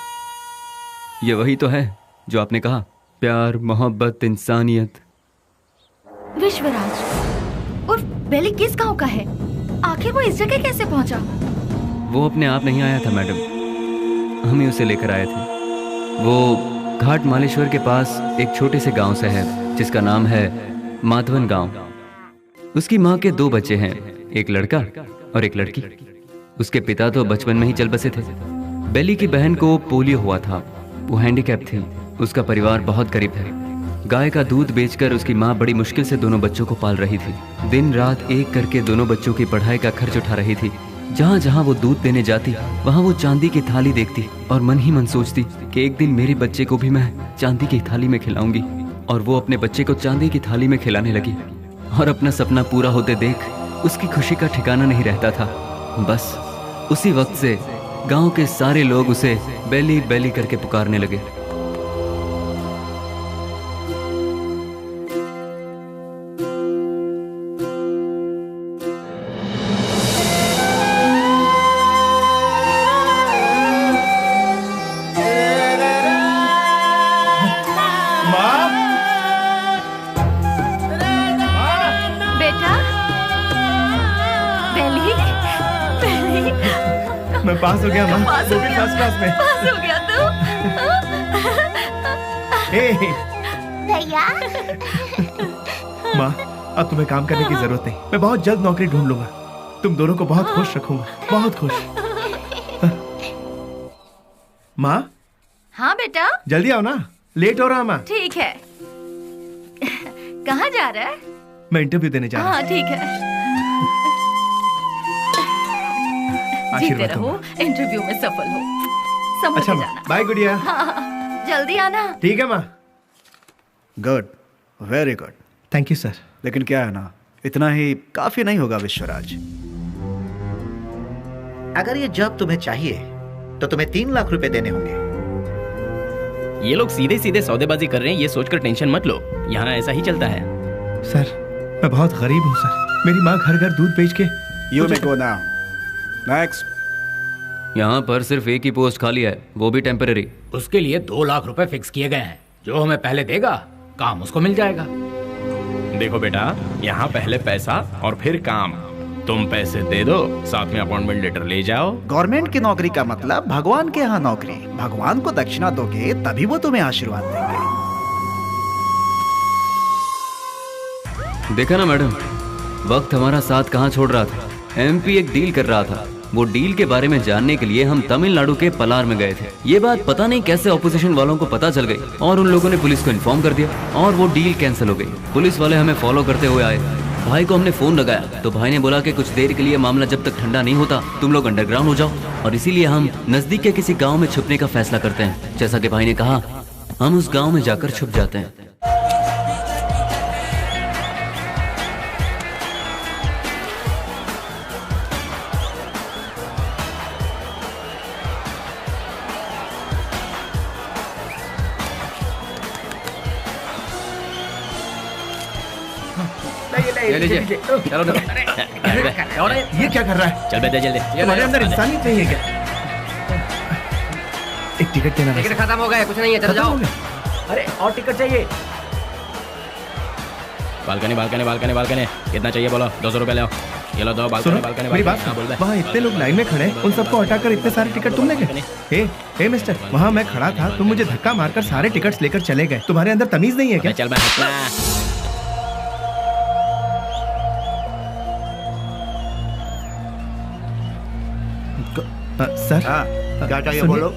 ये वही तो है जो आपने कहा, प्यार, मोहब्बत, इंसानियत। विश्वराज और बेली किस गांव का है? आखिर वो इस जगह कैसे पहुंचा? वो अपने आप नहीं आया था मैडम, हम ही उसे लेकर आए थे। वो घाट मालेश्वर के पास एक छोटे से गांव से है जिसका नाम है माधवन गांव। उसकी माँ के 2 बच्चे हैं, एक लड़का और एक लड़की। उसके पिता तो बचपन में ही चल बसे थे। बेली की बहन को पोलियो हुआ था, वो हैंडीकैप थी। उसका परिवार बहुत गरीब है। गाय का दूध बेचकर उसकी माँ बड़ी मुश्किल से दोनों बच्चों को पाल रही थी। दिन रात एक करके दोनों बच्चों की पढ़ाई का खर्च उठा रही थी। जहाँ जहाँ वो दूध देने जाती वहाँ वो चांदी की थाली देखती और मन ही मन सोचती कि एक दिन मेरे बच्चे को भी मैं चांदी की थाली में खिलाऊंगी। और वो अपने बच्चे को चांदी की थाली में खिलाने लगी और अपना सपना पूरा होते देख उसकी खुशी का ठिकाना नहीं रहता था। बस उसी वक्त से गांव के सारे लोग उसे बेली बेली करके पुकारने लगे। मैं पास हो गया माँ, वो भी फर्स्ट क्लास में। पास हो गया तू? भैया। माँ, अब तुम्हें काम करने की जरूरत नहीं। मैं बहुत जल्द नौकरी ढूंढ लूंगा। तुम दोनों को बहुत खुश रखूंगा, बहुत खुश। माँ। हाँ बेटा। जल्दी आओ ना, लेट हो रहा माँ। ठीक है। कहाँ जा रहा है? मैं इंटरव्यू देने जा रहा हूँ। हाँ ठीक है। जीते रहो, इंटरव्यू में सफल हो। संभल अच्छा के जाना। बाय गुड़िया। हाँ, जल्दी आना। ठीक है माँ। Good, very good. Thank you sir. लेकिन क्या है ना, इतना ही काफी नहीं होगा विश्वराज। अगर ये जॉब तुम्हें चाहिए तो तुम्हें 3 लाख रुपए देने होंगे। ये लोग सीधे सीधे सौदेबाजी कर रहे हैं, ये सोचकर टेंशन मत लो। यहाँ ऐसा ही चलता है। सर, मैं बहुत गरीब हूँ सर। मेरी माँ घर घर दूध बेच के। You may go now. Next. यहाँ पर सिर्फ एक ही पोस्ट खाली है, वो भी टेम्पररी। उसके लिए 2 लाख रुपए फिक्स किए गए हैं। जो हमें पहले देगा काम उसको मिल जाएगा। देखो बेटा, यहाँ पहले पैसा और फिर काम। तुम पैसे दे दो, साथ में अपॉइंटमेंट लेटर ले जाओ। गवर्नमेंट की नौकरी का मतलब भगवान के यहाँ नौकरी। भगवान को दक्षिणा दोगे तभी वो तुम्हें आशीर्वाद देंगे। देखा ना मैडम, वक्त हमारा साथ कहाँ छोड़ रहा था। एमपी एक डील कर रहा था। वो डील के बारे में जानने के लिए हम तमिलनाडु के पलार में गए थे। ये बात पता नहीं कैसे ऑपोजिशन वालों को पता चल गई और उन लोगों ने पुलिस को इन्फॉर्म कर दिया और वो डील कैंसिल हो गई। पुलिस वाले हमें फॉलो करते हुए आए। भाई को हमने फोन लगाया तो भाई ने बोला कि कुछ देर के लिए मामला जब तक ठंडा नहीं होता तुम लोग अंडरग्राउंड हो जाओ, और इसीलिए हम नजदीक के किसी गाँव में छुपने का फैसला करते हैं। जैसा कि भाई ने कहा, हम उस गाँव में जाकर छुप जाते हैं। ये क्या कर रहा है? चल बेटा जल्दी। तुम्हारे अंदर इंसानियत नहीं है क्या? एक टिकट देना। टिकट खत्म हो गया, कुछ नहीं है, चलो जाओ। अरे और टिकट चाहिए। बालकनी बालकनी बालकनी बालकनी कितना चाहिए बोलो? 200 रुपए ले आओ। ये लो दो बालकनी बालकनी। मेरी बात सुनो, वहाँ इतने लोग लाइन में खड़े हैं, उन सबको हटाकर इतने सारे टिकट तुमने गए? हे मिस्टर, वहाँ मैं खड़ा था, तुम मुझे धक्का मारकर सारे टिकट्स लेकर चले गए। तुम्हारे अंदर तमीज नहीं है क्या? चल सर क्या चाहिए बोलो?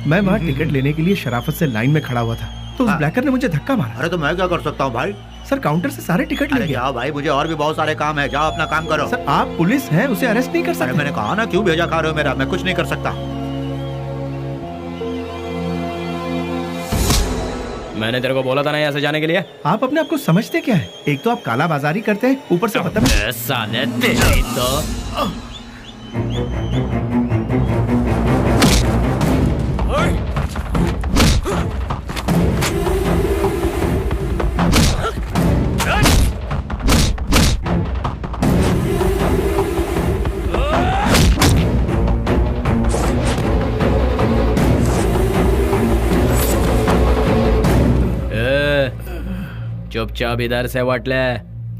मैं वहाँ टिकट लेने के लिए शराफत से लाइन में खड़ा हुआ था तो उस ब्लैकर ने मुझे धक्का मारा। अरे तो मैं क्या कर सकता हूँ भाई? सर काउंटर से सारे टिकट ले गया। जाओ भाई, मुझे और भी बहुत सारे काम है, जाओ अपना काम करो। सर आप पुलिस हैं, उसे अरेस्ट नहीं कर सकते। मैंने कहा ना, क्यों भेजा खा रहे हो मेरा? मैं कुछ नहीं कर सकता। मैंने तेरे को बोला था ना यहाँ से जाने के लिए। आप अपने आप को समझते क्या है? एक तो आप काला बाजारी करते हैं, ऊपर से बदतमीज। साले तेरे तो चुपचाप इधर से वट ले।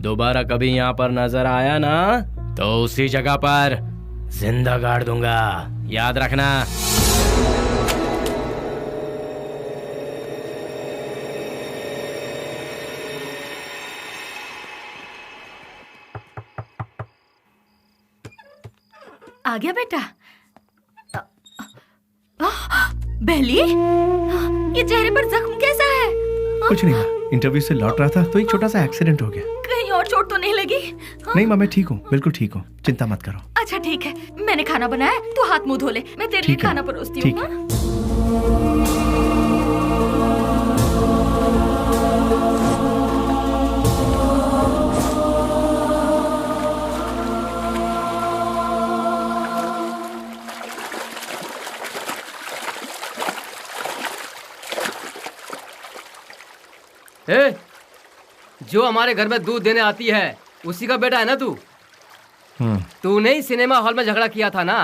दोबारा कभी यहाँ पर नजर आया ना तो उसी जगह पर जिंदा गाड़ दूंगा, याद रखना। आ गया बेटा। बेली, ये चेहरे पर जख्म कैसा है? कुछ नहीं, इंटरव्यू से लौट रहा था तो एक छोटा सा एक्सीडेंट हो गया। कहीं और चोट तो नहीं लगी? नहीं माँ, मैं ठीक हूँ, बिल्कुल ठीक हूँ, चिंता मत करो। अच्छा ठीक है, मैंने खाना बनाया, तू हाथ मुंह धो ले, मैं तेरे लिए खाना परोसती हूँ। ए, जो हमारे घर में दूध देने आती है उसी का बेटा है ना तू? तूने ही सिनेमा हॉल में झगड़ा किया था ना?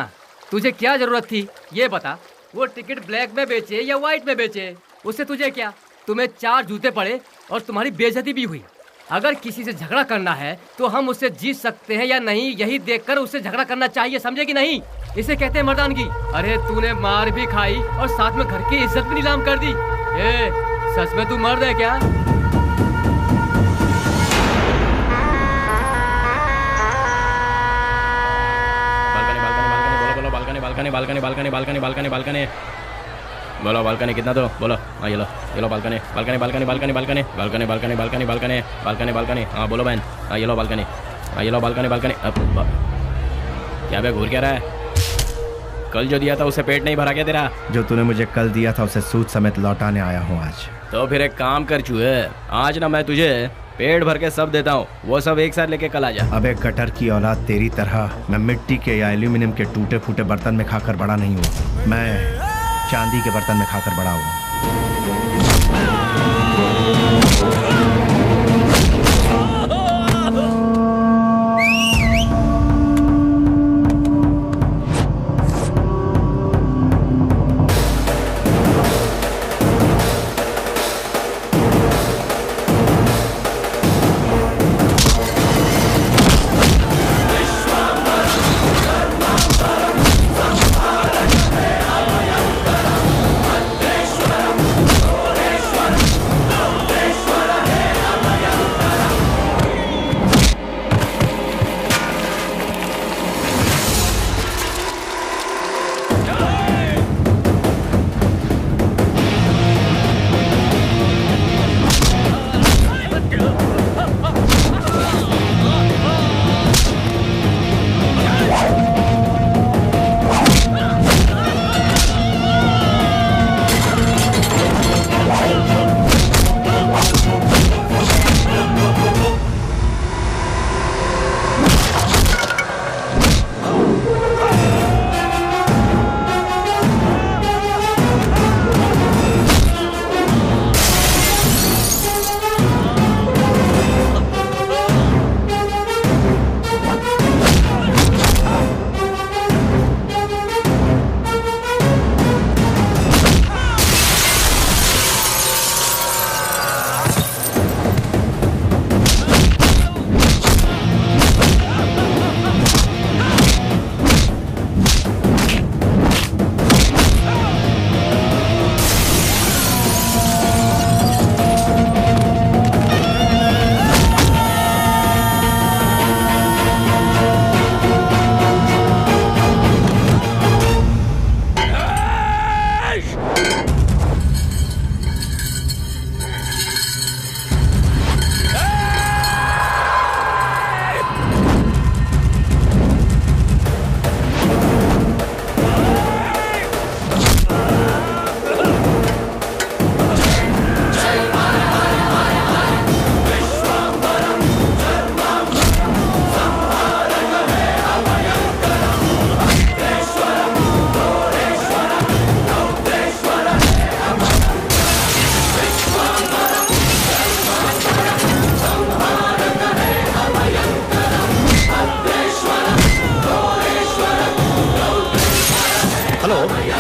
तुझे क्या जरूरत थी ये बता? वो टिकट ब्लैक में बेचे या व्हाइट में बेचे, उससे तुझे क्या? तुम्हें 4 जूते पड़े और तुम्हारी बेइज्जती भी हुई। अगर किसी से झगड़ा करना है तो हम उससे जीत सकते हैं या नहीं, यही देखकर उससे झगड़ा करना चाहिए, समझे कि नहीं? इसे कहते हैं मर्दानगी। अरे तूने मार भी खाई और साथ में घर की इज्जत भी नीलाम कर दी। ए, सच में तू मर्द है क्या? Balcony balcony balcony balcony balcony बोलो, बालकनी कितना दो बोलो। हाँ ये लो balcony balcony balcony balcony balcony balcony balcony balcony balcony balcony balcony. हाँ बोलो बहन। हाँ ये लो बालकनी, हाँ ये लो बालकनी बालकनी। क्या बे घूर क्या रहा है? कल जो दिया था उसे पेट नहीं भरा क्या तेरा? जो तूने मुझे कल दिया था उसे सूद समेत लौटाने आया हूँ आज। तो फिर एक काम कर चूहे, आज ना मैं तुझे पेट भर के सब देता हूँ, वो सब एक साथ लेके कल आ जा। अबे गटर की औलाद, तेरी तरह मैं मिट्टी के या एल्यूमिनियम के टूटे फूटे बर्तन में खाकर बड़ा नहीं हूँ, मैं चांदी के बर्तन में खाकर बड़ा हूँ।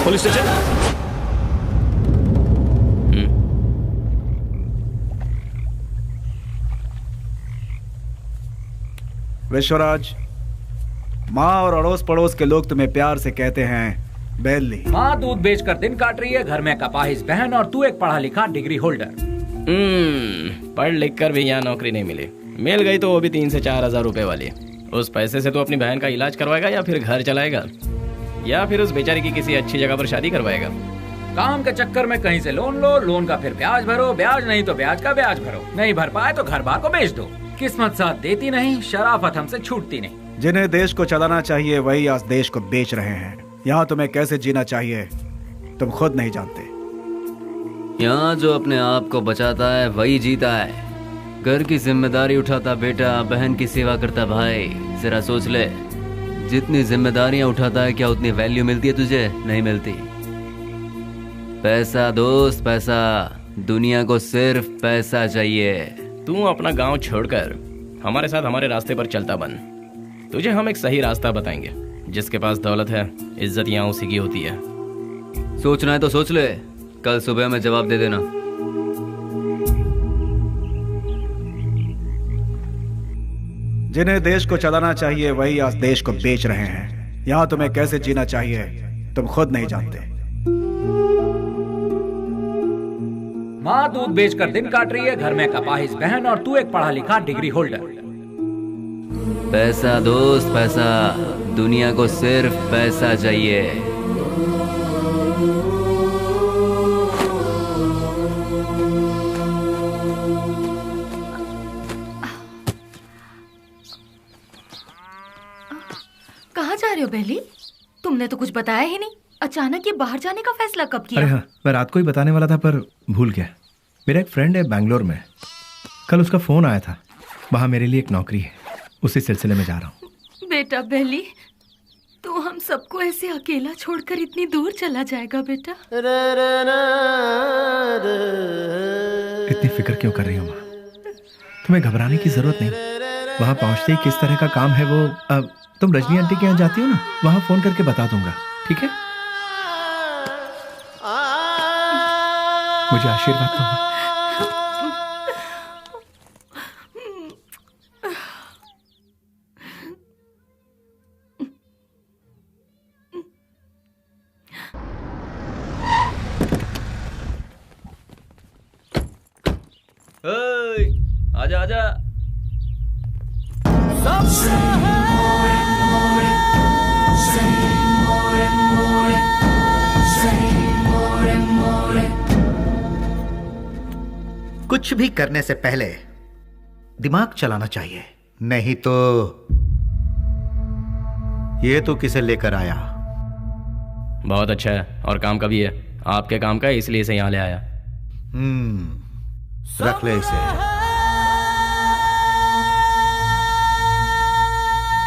Police station. विश्वराज, माँ और अड़ोस पड़ोस के लोग तुम्हें प्यार से कहते हैं बेली। माँ दूध बेचकर दिन काट रही है, घर में कपाहिस बहन और तू एक पढ़ा लिखा डिग्री होल्डर। पढ़ लिख कर भी यहाँ नौकरी नहीं मिली, मिल गई तो वो भी 3 से 4 हजार रुपए वाली, उस पैसे से तो अपनी बहन का इलाज करवाएगा या फिर घर चलाएगा या फिर उस बेचारी की किसी अच्छी जगह पर शादी करवाएगा। काम के चक्कर में कहीं से लोन लो, लोन का फिर ब्याज भरो, ब्याज नहीं तो ब्याज का ब्याज भरो, नहीं भर पाए तो घर बार को बेच दो। किस्मत साथ देती नहीं, शराफत हमसे छूटती नहीं। जिन्हें देश को चलाना चाहिए वही आज देश को बेच रहे हैं। यहाँ तुम्हें कैसे जीना चाहिए तुम खुद नहीं जानते। यहाँ जो अपने आप को बचाता है वही जीता है। घर की जिम्मेदारी उठाता बेटा, बहन की सेवा करता भाई। जरा सोच ले, जितनी जिम्मेदारियां उठाता है क्या उतनी वैल्यू मिलती है तुझे? नहीं मिलती। पैसा दोस्त पैसा, दुनिया को सिर्फ पैसा चाहिए। तू अपना गांव छोड़कर हमारे साथ हमारे रास्ते पर चलता बन। तुझे हम एक सही रास्ता बताएंगे। जिसके पास दौलत है इज्जत यहाँ उसी की होती है। सोचना है तो सोच ले, कल सुबह में जवाब दे देना। जिन्हें देश को चलाना चाहिए वही आज देश को बेच रहे हैं। यहाँ तुम्हें कैसे जीना चाहिए तुम खुद नहीं जानते। माँ दूध बेचकर दिन काट रही है, घर में कपाहिज बहन और तू एक पढ़ा लिखा डिग्री होल्डर। पैसा दोस्त पैसा, दुनिया को सिर्फ पैसा चाहिए। कहाँ जा रहे हो बेली? तुमने तो कुछ बताया ही नहीं। अचानक ये बाहर जाने का फैसला कब किया? अरे हाँ, मैं रात को ही बताने वाला था पर भूल गया। मेरा एक फ्रेंड है बैंगलोर में, कल उसका फोन आया था। वहाँ मेरे लिए एक नौकरी है, उसी सिलसिले में जा रहा हूँ। बेटा बेली, तू हम सबको ऐसे अकेला छोड़कर इतनी दूर चला जाएगा बेटा? इतनी फिक्र क्यों कर रही हो माँ? तुम्हें घबराने की जरूरत नहीं। वहाँ पहुँचते ही किस तरह का काम है वो, अब तुम रजनी आंटी के यहाँ जाती हो ना, वहाँ फोन करके बता दूंगा, ठीक है? मुझे आशीर्वाद दूंगा। आजा आजा। कुछ भी करने से पहले दिमाग चलाना चाहिए, नहीं तो ये तो किसे लेकर आया? बहुत अच्छा है और काम का भी है। आपके काम का है इसलिए इसे यहाँ ले आया। रख ले इसे।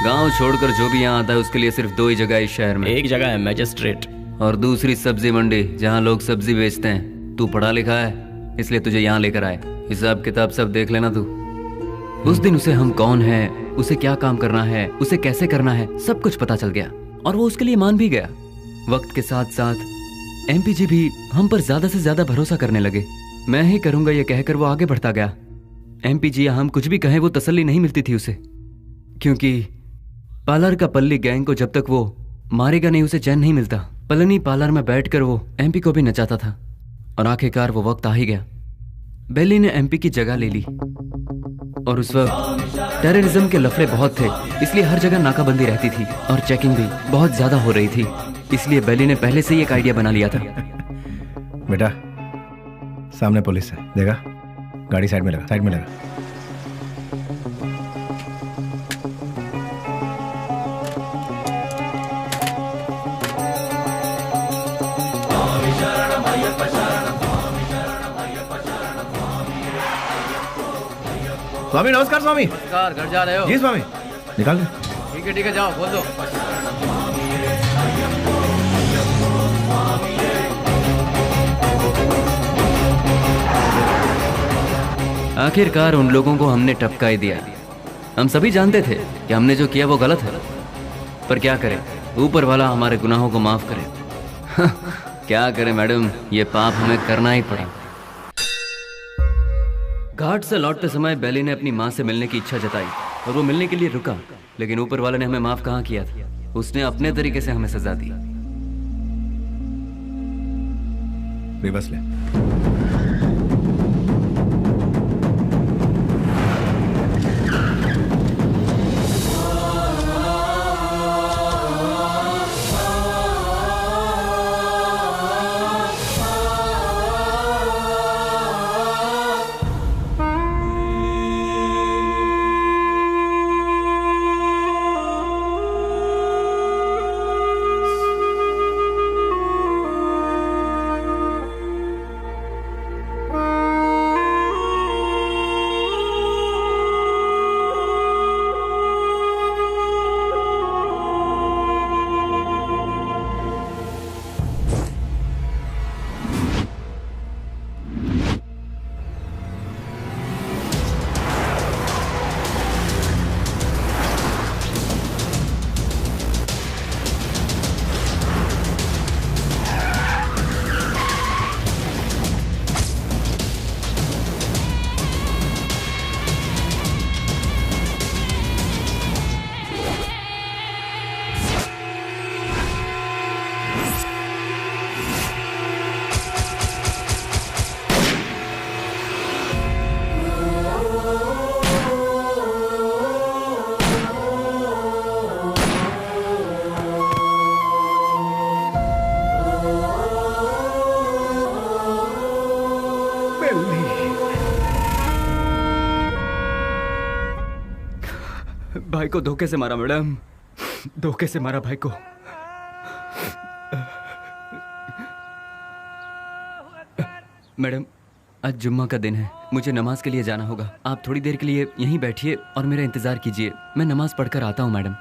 गांव छोड़कर जो भी यहाँ आता है उसके लिए सिर्फ दो ही जगह है इस शहर में। एक जगह है मैजिस्ट्रेट और दूसरी सब्जी मंडी, जहाँ लोग सब्जी बेचते हैं। तू पढ़ा लिखा है इसलिए तुझे यहाँ लेकर आए। हिसाब किताब सब देख लेना तू। उस दिन उसे हम कौन है, उसे क्या काम करना है, उसे कैसे करना है, सब कुछ पता चल गया और वो उसके लिए मान भी गया। वक्त के साथ साथ एमपी जी भी हम पर ज्यादा से ज्यादा भरोसा करने लगे। मैं ही करूंगा ये कहकर वो आगे बढ़ता गया। एमपी जी हम कुछ भी कहें वो तसल्ली नहीं मिलती थी उसे, क्योंकि पार्लर का पल्ली गैंग को जब तक वो मारेगा नहीं उसे चैन नहीं मिलता। पलनी पार्लर में बैठकर वो एमपी को भी नचाता था और आखिरकार वो वक्त आ ही गया। बेली ने एमपी की जगह ले ली और उस वक्त टेररिज्म के लफड़े बहुत थे, इसलिए हर जगह नाकाबंदी रहती थी और चेकिंग भी बहुत ज्यादा हो रही थी। इसलिए बेली ने पहले से ही एक आइडिया बना लिया था। बेटा सामने पुलिस है, देखा? गाड़ी साइड में लगा, साइड में लगा। स्वामी नमस्कार। स्वामी नमस्कार। घर जा रहे हो? जी स्वामी। निकाल दे। ठीक है जाओ, बोल दो। आखिरकार उन लोगों को हमने टपका ही दिया। हम सभी जानते थे कि हमने जो किया वो गलत है, पर क्या करें, ऊपर वाला हमारे गुनाहों को माफ करे। क्या करें मैडम, ये पाप हमें करना ही पड़ा। घाट से लौटते समय बेली ने अपनी माँ से मिलने की इच्छा जताई और वो मिलने के लिए रुका, लेकिन ऊपर वाले ने हमें माफ कहाँ किया था। उसने अपने तरीके से हमें सजा दी। बेबस ले। भाई को धोखे से मारा मैडम, धोखे से मारा भाई को। मैडम आज जुम्मा का दिन है, मुझे नमाज के लिए जाना होगा। आप थोड़ी देर के लिए यहीं बैठिए और मेरा इंतजार कीजिए, मैं नमाज पढ़कर आता हूँ मैडम।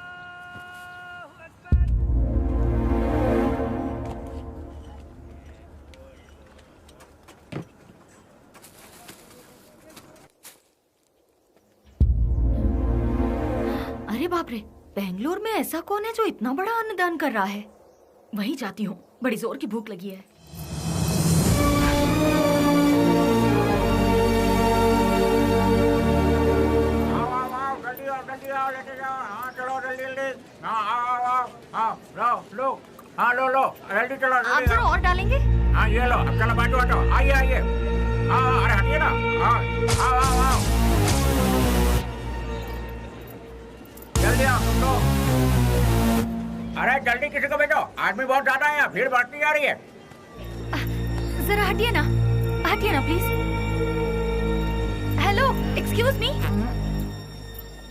अरे बाप रे, बेंगलोर में ऐसा कौन है जो इतना बड़ा अन्नदान कर रहा है? वहीं जाती हूँ, बड़ी जोर की भूख लगी है। लो जल्दी चलो। आप जरा और डालेंगे? हाँ ये लो, अब चलो बाजू हटो, आइए आइए। अरे हटिए ना। आओ। जल्दी आओ तुम लोग। अरे जल्दी किसी को भेजो, आदमी बहुत ज्यादा है, भीड़ बढ़ती जा रही है। जरा हटिए ना प्लीज। Hello, excuse me.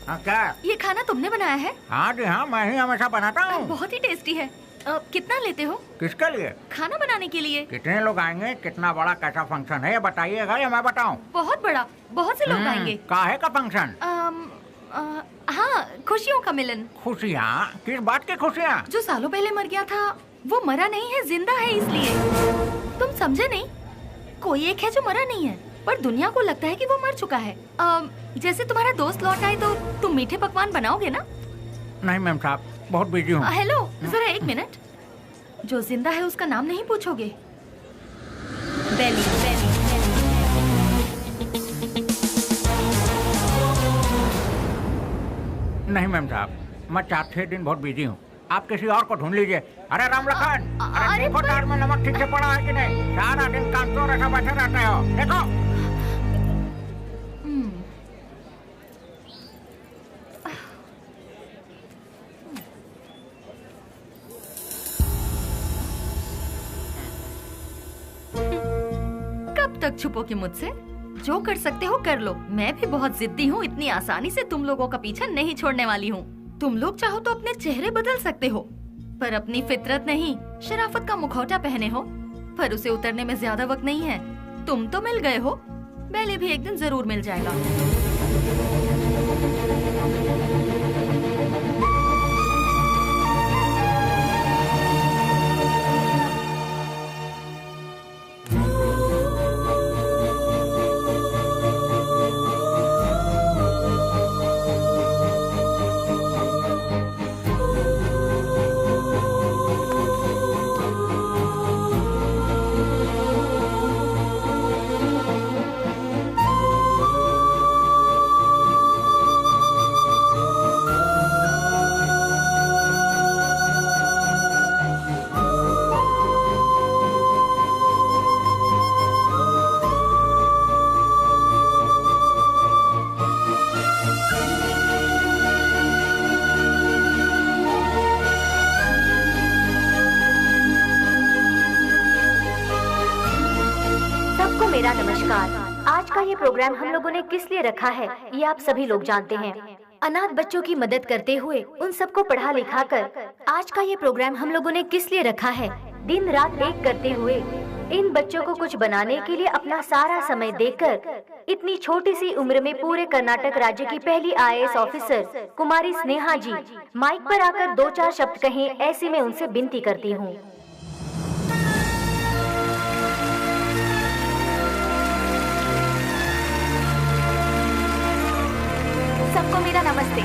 हाँ क्या? ये खाना तुमने बनाया है? हाँ जी हाँ, मैं ही हमेशा बनाता हूँ। बहुत ही टेस्टी है। कितना लेते हो? किसके लिए? खाना बनाने के लिए। कितने लोग आएंगे, कितना बड़ा कैसा फंक्शन है ये बताइएगा या मैं बताऊँ? बहुत बड़ा, बहुत से लोग आएंगे। काहे का फंक्शन? हाँ, खुशियों का मिलन। खुशियाँ? किस बात की खुशियाँ? जो सालों पहले मर गया था वो मरा नहीं है, जिंदा है, इसलिए। तुम समझे नहीं? कोई एक है जो मरा नहीं है, पर दुनिया को लगता है कि वो मर चुका है। जैसे तुम्हारा दोस्त लौट आए तो तुम मीठे पकवान बनाओगे ना? नहीं मैम साहब, बहुत बिजी हूँ। हेलो, जरा एक मिनट। जो जिंदा है उसका नाम नहीं पूछोगे? बेली। नहीं मैम साहब, मैं 4-6 दिन बहुत बिजी हूँ, आप किसी और को ढूंढ लीजिए। अरे राम लखन, अरे देखो दाल में नमक ठीक से पड़ा है कि नहीं? सारा दिन काम तो रखा बैठे रहते हो, देखो। कब तक छुपोगे मुझसे? जो कर सकते हो कर लो। मैं भी बहुत जिद्दी हूँ, इतनी आसानी से तुम लोगों का पीछा नहीं छोड़ने वाली हूँ। तुम लोग चाहो तो अपने चेहरे बदल सकते हो, पर अपनी फितरत नहीं, शराफत का मुखौटा पहने हो, पर उसे उतरने में ज्यादा वक्त नहीं है। तुम तो मिल गए हो, पहले भी एक दिन जरूर मिल जाएगा। मेरा नमस्कार। आज का ये प्रोग्राम हम लोगों ने किस लिए रखा है ये आप सभी लोग जानते हैं। अनाथ बच्चों की मदद करते हुए उन सबको पढ़ा लिखा कर आज का ये प्रोग्राम हम लोगों ने किस लिए रखा है? दिन रात एक करते हुए इन बच्चों को कुछ बनाने के लिए अपना सारा समय देकर इतनी छोटी सी उम्र में पूरे कर्नाटक राज्य की पहली IAS ऑफिसर कुमारी स्नेहा जी माइक पर आकर 2-4 शब्द कहें, ऐसे में उनसे विनती करती हूँ। सबको मेरा नमस्ते।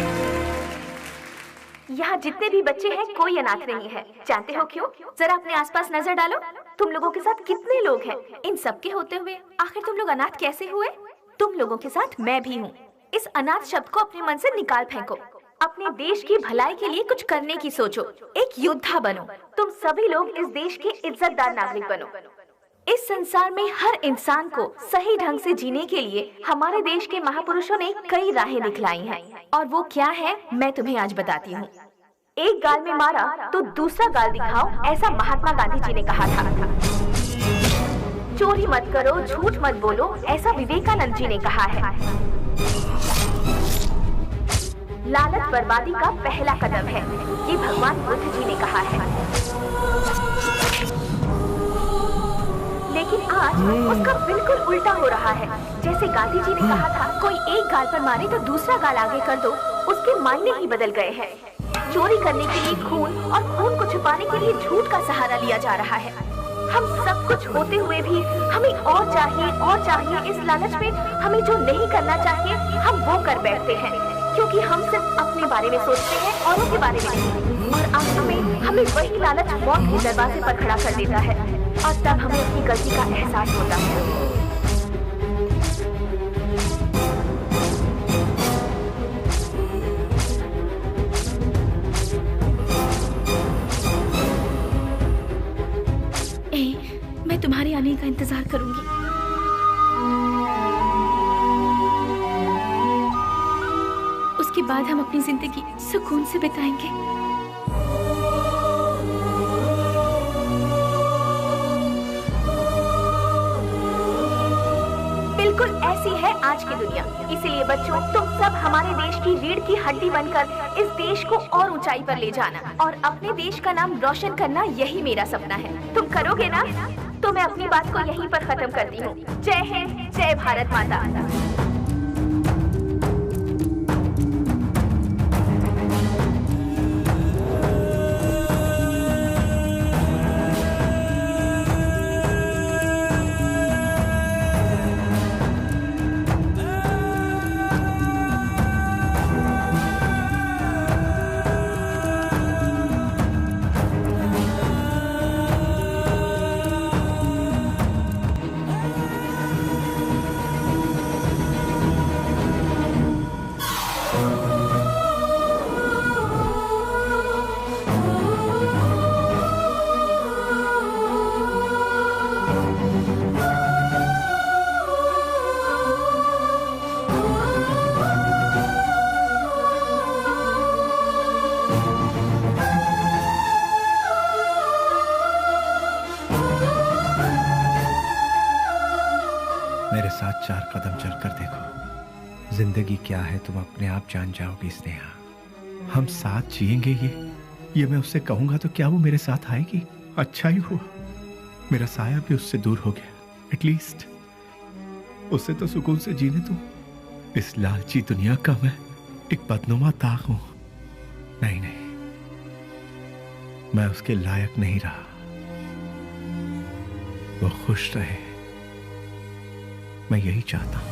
यहाँ जितने भी बच्चे हैं कोई अनाथ नहीं है। जानते हो क्यों? जरा अपने आसपास नजर डालो, तुम लोगों के साथ कितने लोग हैं। इन सब के होते हुए आखिर तुम लोग अनाथ कैसे हुए? तुम लोगों के साथ मैं भी हूँ। इस अनाथ शब्द को अपने मन से निकाल फेंको। अपने देश की भलाई के लिए कुछ करने की सोचो, एक योद्धा बनो। तुम सभी लोग इस देश के इज्जतदार नागरिक बनो। इस संसार में हर इंसान को सही ढंग से जीने के लिए हमारे देश के महापुरुषों ने कई राहें दिखलाई हैं, और वो क्या है मैं तुम्हें आज बताती हूँ। एक गाल में मारा तो दूसरा गाल दिखाओ, ऐसा महात्मा गांधी जी ने कहा था। चोरी मत करो, झूठ मत बोलो, ऐसा विवेकानंद जी ने कहा है। लालच बर्बादी का पहला कदम है, ये भगवान बुद्ध जी ने कहा है। लेकिन आज उसका बिल्कुल उल्टा हो रहा है। जैसे गांधी जी ने कहा था, कोई एक गाल पर मारे तो दूसरा गाल आगे कर दो, उसके मायने ही बदल गए हैं। चोरी करने के लिए खून और खून को छुपाने के लिए झूठ का सहारा लिया जा रहा है। हम सब कुछ होते हुए भी हमें और चाहिए। इस लालच में हमें जो नहीं करना चाहिए हम वो कर बैठते हैं, क्योंकि हम सिर्फ अपने बारे में सोचते हैं, औरों के बारे में नहीं। और आखिर में हमें वही लालच मौत के दरवाजे पर खड़ा कर देता है, और तब हमें अपनी गलती का एहसास होता है। मैं तुम्हारे आने का इंतजार करूंगी। उसके बाद हम अपनी जिंदगी सुकून से बिताएंगे। बिल्कुल ऐसी है आज की दुनिया। इसीलिए बच्चों, तुम सब हमारे देश की रीढ़ की हड्डी बनकर इस देश को और ऊंचाई पर ले जाना और अपने देश का नाम रोशन करना, यही मेरा सपना है। तुम करोगे ना? तो मैं अपनी बात को यहीं पर खत्म करती हूँ। जय हिंद, जय भारत माता। चार कदम चलकर देखो, जिंदगी क्या है तुम अपने आप जान जाओगी स्नेहा। हम साथ जिएंगे ये मैं उससे कहूंगा तो क्या वो मेरे साथ आएगी? अच्छा ही हुआ मेरा साया भी उससे दूर हो गया। एटलीस्ट उससे तो सुकून से जीने दो। इस लालची दुनिया का मैं एक बदनुमा दाग हूं। नहीं, मैं उसके लायक नहीं रहा। वो खुश रहे, मैं यही चाहता हूं।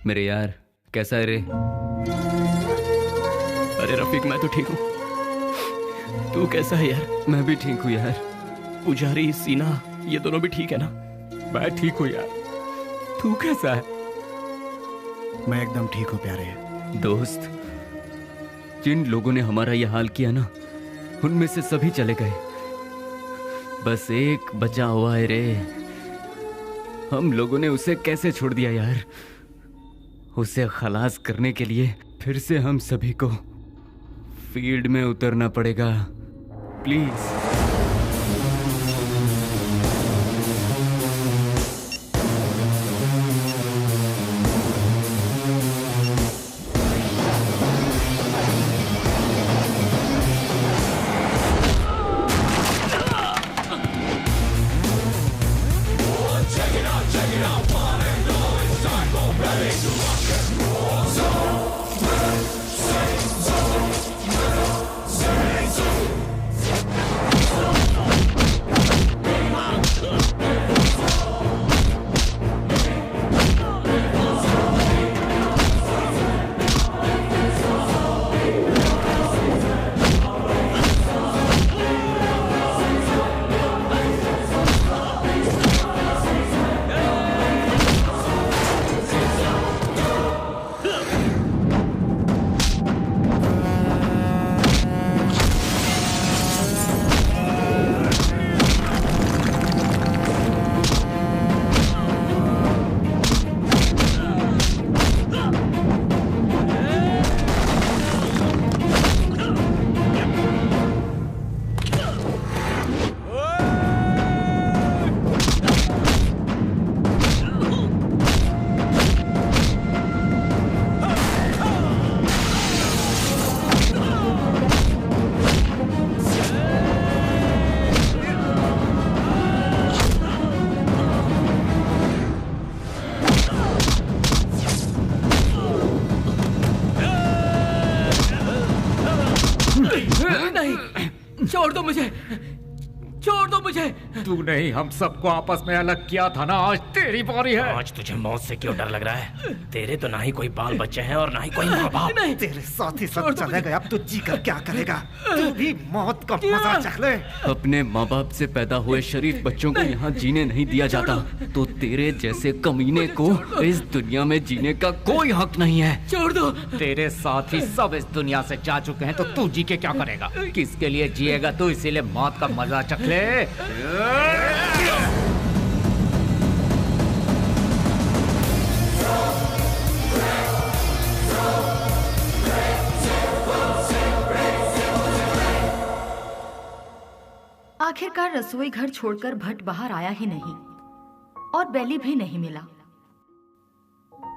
मेरे यार, कैसा है रे? अरे रफीक, मैं तो ठीक हूँ। तू कैसा है यार? मैं भी ठीक हूँ यार। पुजारी, सीना, ये दोनों भी ठीक है ना? मैं ठीक हूँ यार। तू कैसा है? मैं एकदम ठीक हूँ प्यारे। दोस्त, जिन लोगों ने हमारा ये हाल किया ना, उनमें से सभी चले गए, बस एक बचा हुआ है रे। हम लोगों ने उसे कैसे छोड़ दिया यार? उसे खलास करने के लिए फिर से हम सभी को फील्ड में उतरना पड़ेगा। प्लीज। नहीं, छोड़ दो मुझे, छोड़ दो मुझे। तू नहीं, हम सबको आपस में अलग किया था ना, आज तेरी बारी है। आज तुझे मौत से क्यों डर लग रहा है? तेरे तो ना ही कोई बाल बच्चे हैं और ना ही कोई माँ बाप। तेरे साथ ही सब चले गए, अब तू जी कर क्या करेगा? तू भी मौत का मजा चख ले। अपने माँ बाप से पैदा हुए शरीफ बच्चों को यहाँ जीने नहीं दिया जाता, तो तेरे जैसे कमीने को इस दुनिया में जीने का कोई हक नहीं है। छोड़ दो। तेरे साथ ही सब इस दुनिया से जा चुके हैं, तो तू जी के क्या करेगा? किसके लिए जिएगा तू? इसीलिए मौत का मजा चख ले। आखिरकार रसोई घर छोड़कर भट्ट बाहर आया ही नहीं और बेली भी नहीं मिला।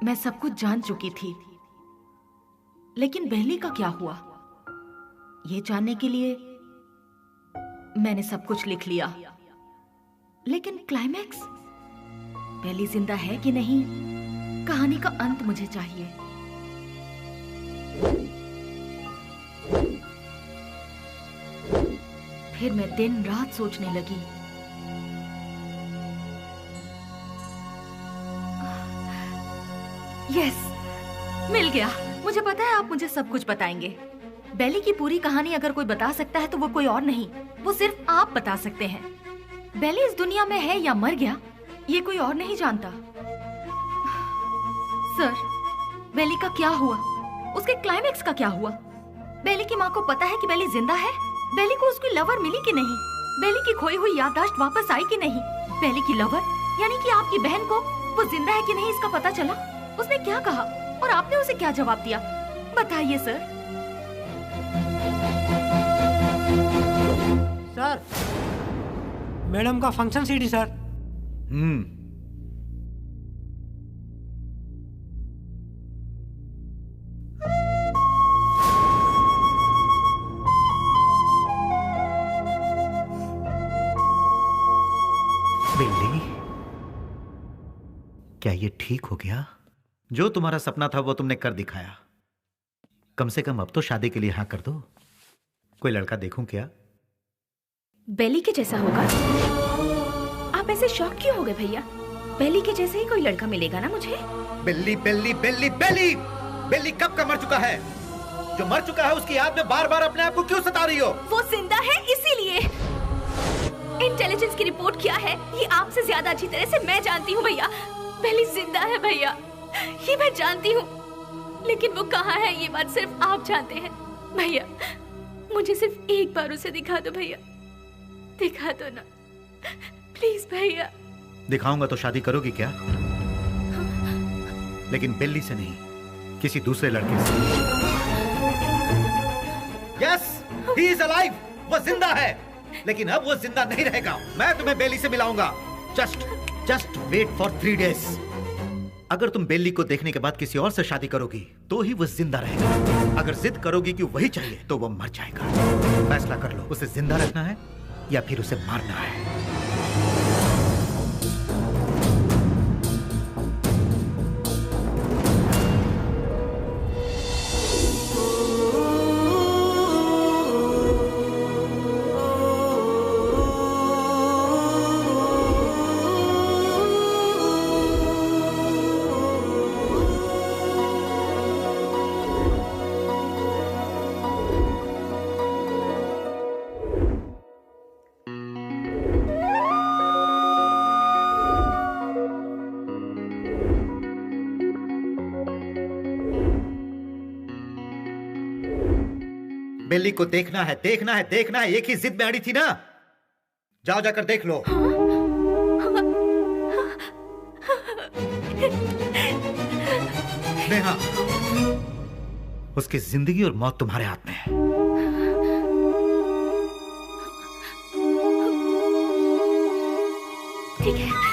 मैं सब कुछ जान चुकी थी, लेकिन बेली का क्या हुआ, ये जानने के लिए मैंने सब कुछ लिख लिया। लेकिन क्लाइमैक्स, बेली जिंदा है कि नहीं, कहानी का अंत मुझे चाहिए। फिर मैं दिन रात सोचने लगी। यस, मिल गया। मुझे पता है आप मुझे सब कुछ बताएंगे। बेली की पूरी कहानी अगर कोई बता सकता है तो वो कोई और नहीं, वो सिर्फ आप बता सकते हैं। बेली इस दुनिया में है या मर गया, ये कोई और नहीं जानता। सर, बेली का क्या हुआ? उसके क्लाइमैक्स का क्या हुआ? बेली की माँ को पता है कि बेली जिंदा है? बेली को उसकी लवर मिली कि नहीं? बेली की खोई हुई याददाश्त वापस आई कि नहीं? बेली की लवर यानी कि आपकी बहन को वो जिंदा है कि नहीं इसका पता चला? उसने क्या कहा और आपने उसे क्या जवाब दिया? बताइए सर। सर, मैडम का फंक्शन सीडी सर। बिल्ली, क्या ये ठीक हो गया? जो तुम्हारा सपना था वो तुमने कर दिखाया। कम से कम अब तो शादी के लिए हाँ कर दो। कोई लड़का देखूं क्या? बेली के जैसा होगा? आप ऐसे शॉक क्यों हो गए भैया? बेली के जैसे ही कोई लड़का मिलेगा ना मुझे। बिल्ली बिल्ली बिल्ली बिल्ली बिल्ली कब का मर चुका है? जो मर चुका है उसकी याद में बार बार अपने आप को क्यों सता रही हो? वो जिंदा है इसीलिए। इंटेलिजेंस की रिपोर्ट क्या है ये आपसे ज्यादा अच्छी तरह से मैं जानती हूँ भैया। बेली जिंदा है भैया, ये मैं जानती हूँ, लेकिन वो कहाँ है ये बात सिर्फ आप जानते हैं। भैया मुझे सिर्फ एक बार उसे दिखा दो भैया, दिखा दो ना प्लीज भैया। दिखाऊंगा तो शादी करोगी क्या? लेकिन बिल्ली से नहीं, किसी दूसरे लड़के से। यस, ही इज अलाइव, वो जिंदा है, लेकिन अब वो जिंदा नहीं रहेगा। मैं तुम्हें बेली से मिलाऊंगा। Just wait for 3 days। अगर तुम बेली को देखने के बाद किसी और से शादी करोगी तो ही वो जिंदा रहेगा। अगर जिद करोगी कि वही चाहिए तो वो मर जाएगा। फैसला कर लो, उसे जिंदा रखना है या फिर उसे मारना है। बिल्ली को देखना है, देखना है, देखना है। एक ही जिद में अड़ी थी ना। जाओ जाकर देख लो। नेहा, उसकी जिंदगी और मौत तुम्हारे हाथ में है। ठीक है।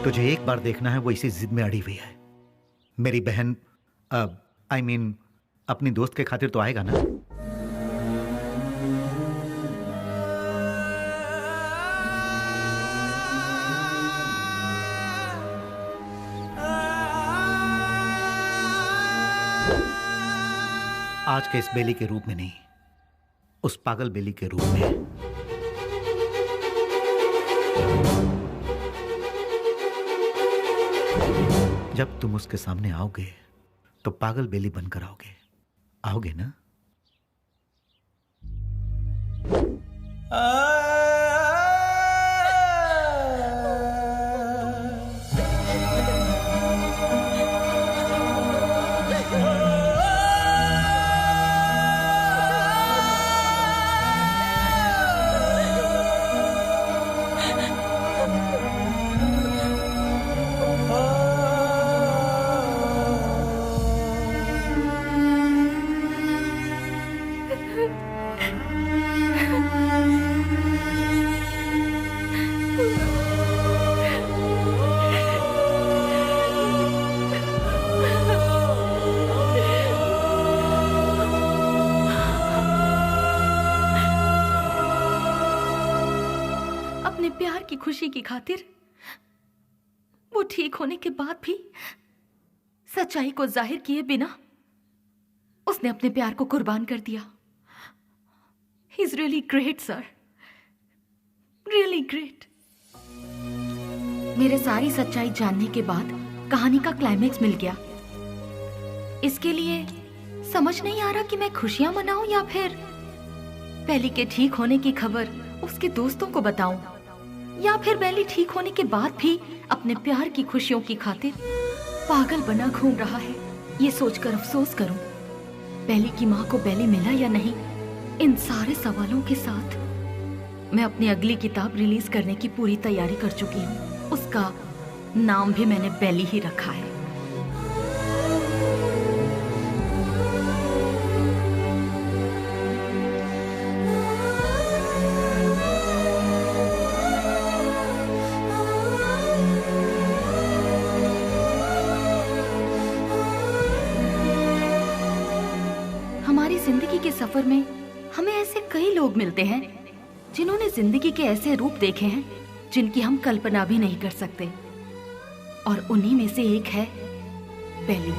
तुझे एक बार देखना है, वो इसी जिद में अड़ी हुई है। मेरी बहन I mean, अपनी दोस्त के खातिर तो आएगा ना? आज के इस बेली के रूप में नहीं, उस पागल बेली के रूप में। जब तुम उसके सामने आओगे तो पागल बेली बनकर आओगे ना? खुशी की खातिर वो ठीक होने के बाद भी सच्चाई को जाहिर किए बिना उसने अपने प्यार को कुर्बान कर दिया। He is really great sir, really great. मेरे सारी सच्चाई जानने के बाद कहानी का क्लाइमेक्स मिल गया। इसके लिए समझ नहीं आ रहा कि मैं खुशियां मनाऊं या फिर बेली के ठीक होने की खबर उसके दोस्तों को बताऊं, या फिर बेली ठीक होने के बाद भी अपने प्यार की खुशियों की खातिर पागल बना घूम रहा है। ये सोचकर अफसोस करूं बेली की माँ को बेली मिला या नहीं। इन सारे सवालों के साथ मैं अपनी अगली किताब रिलीज करने की पूरी तैयारी कर चुकी हूँ। उसका नाम भी मैंने बेली ही रखा है। जिंदगी के सफर में हमें ऐसे कई लोग मिलते हैं जिन्होंने जिंदगी के ऐसे रूप देखे हैं जिनकी हम कल्पना भी नहीं कर सकते, और उन्हीं में से एक है बेली।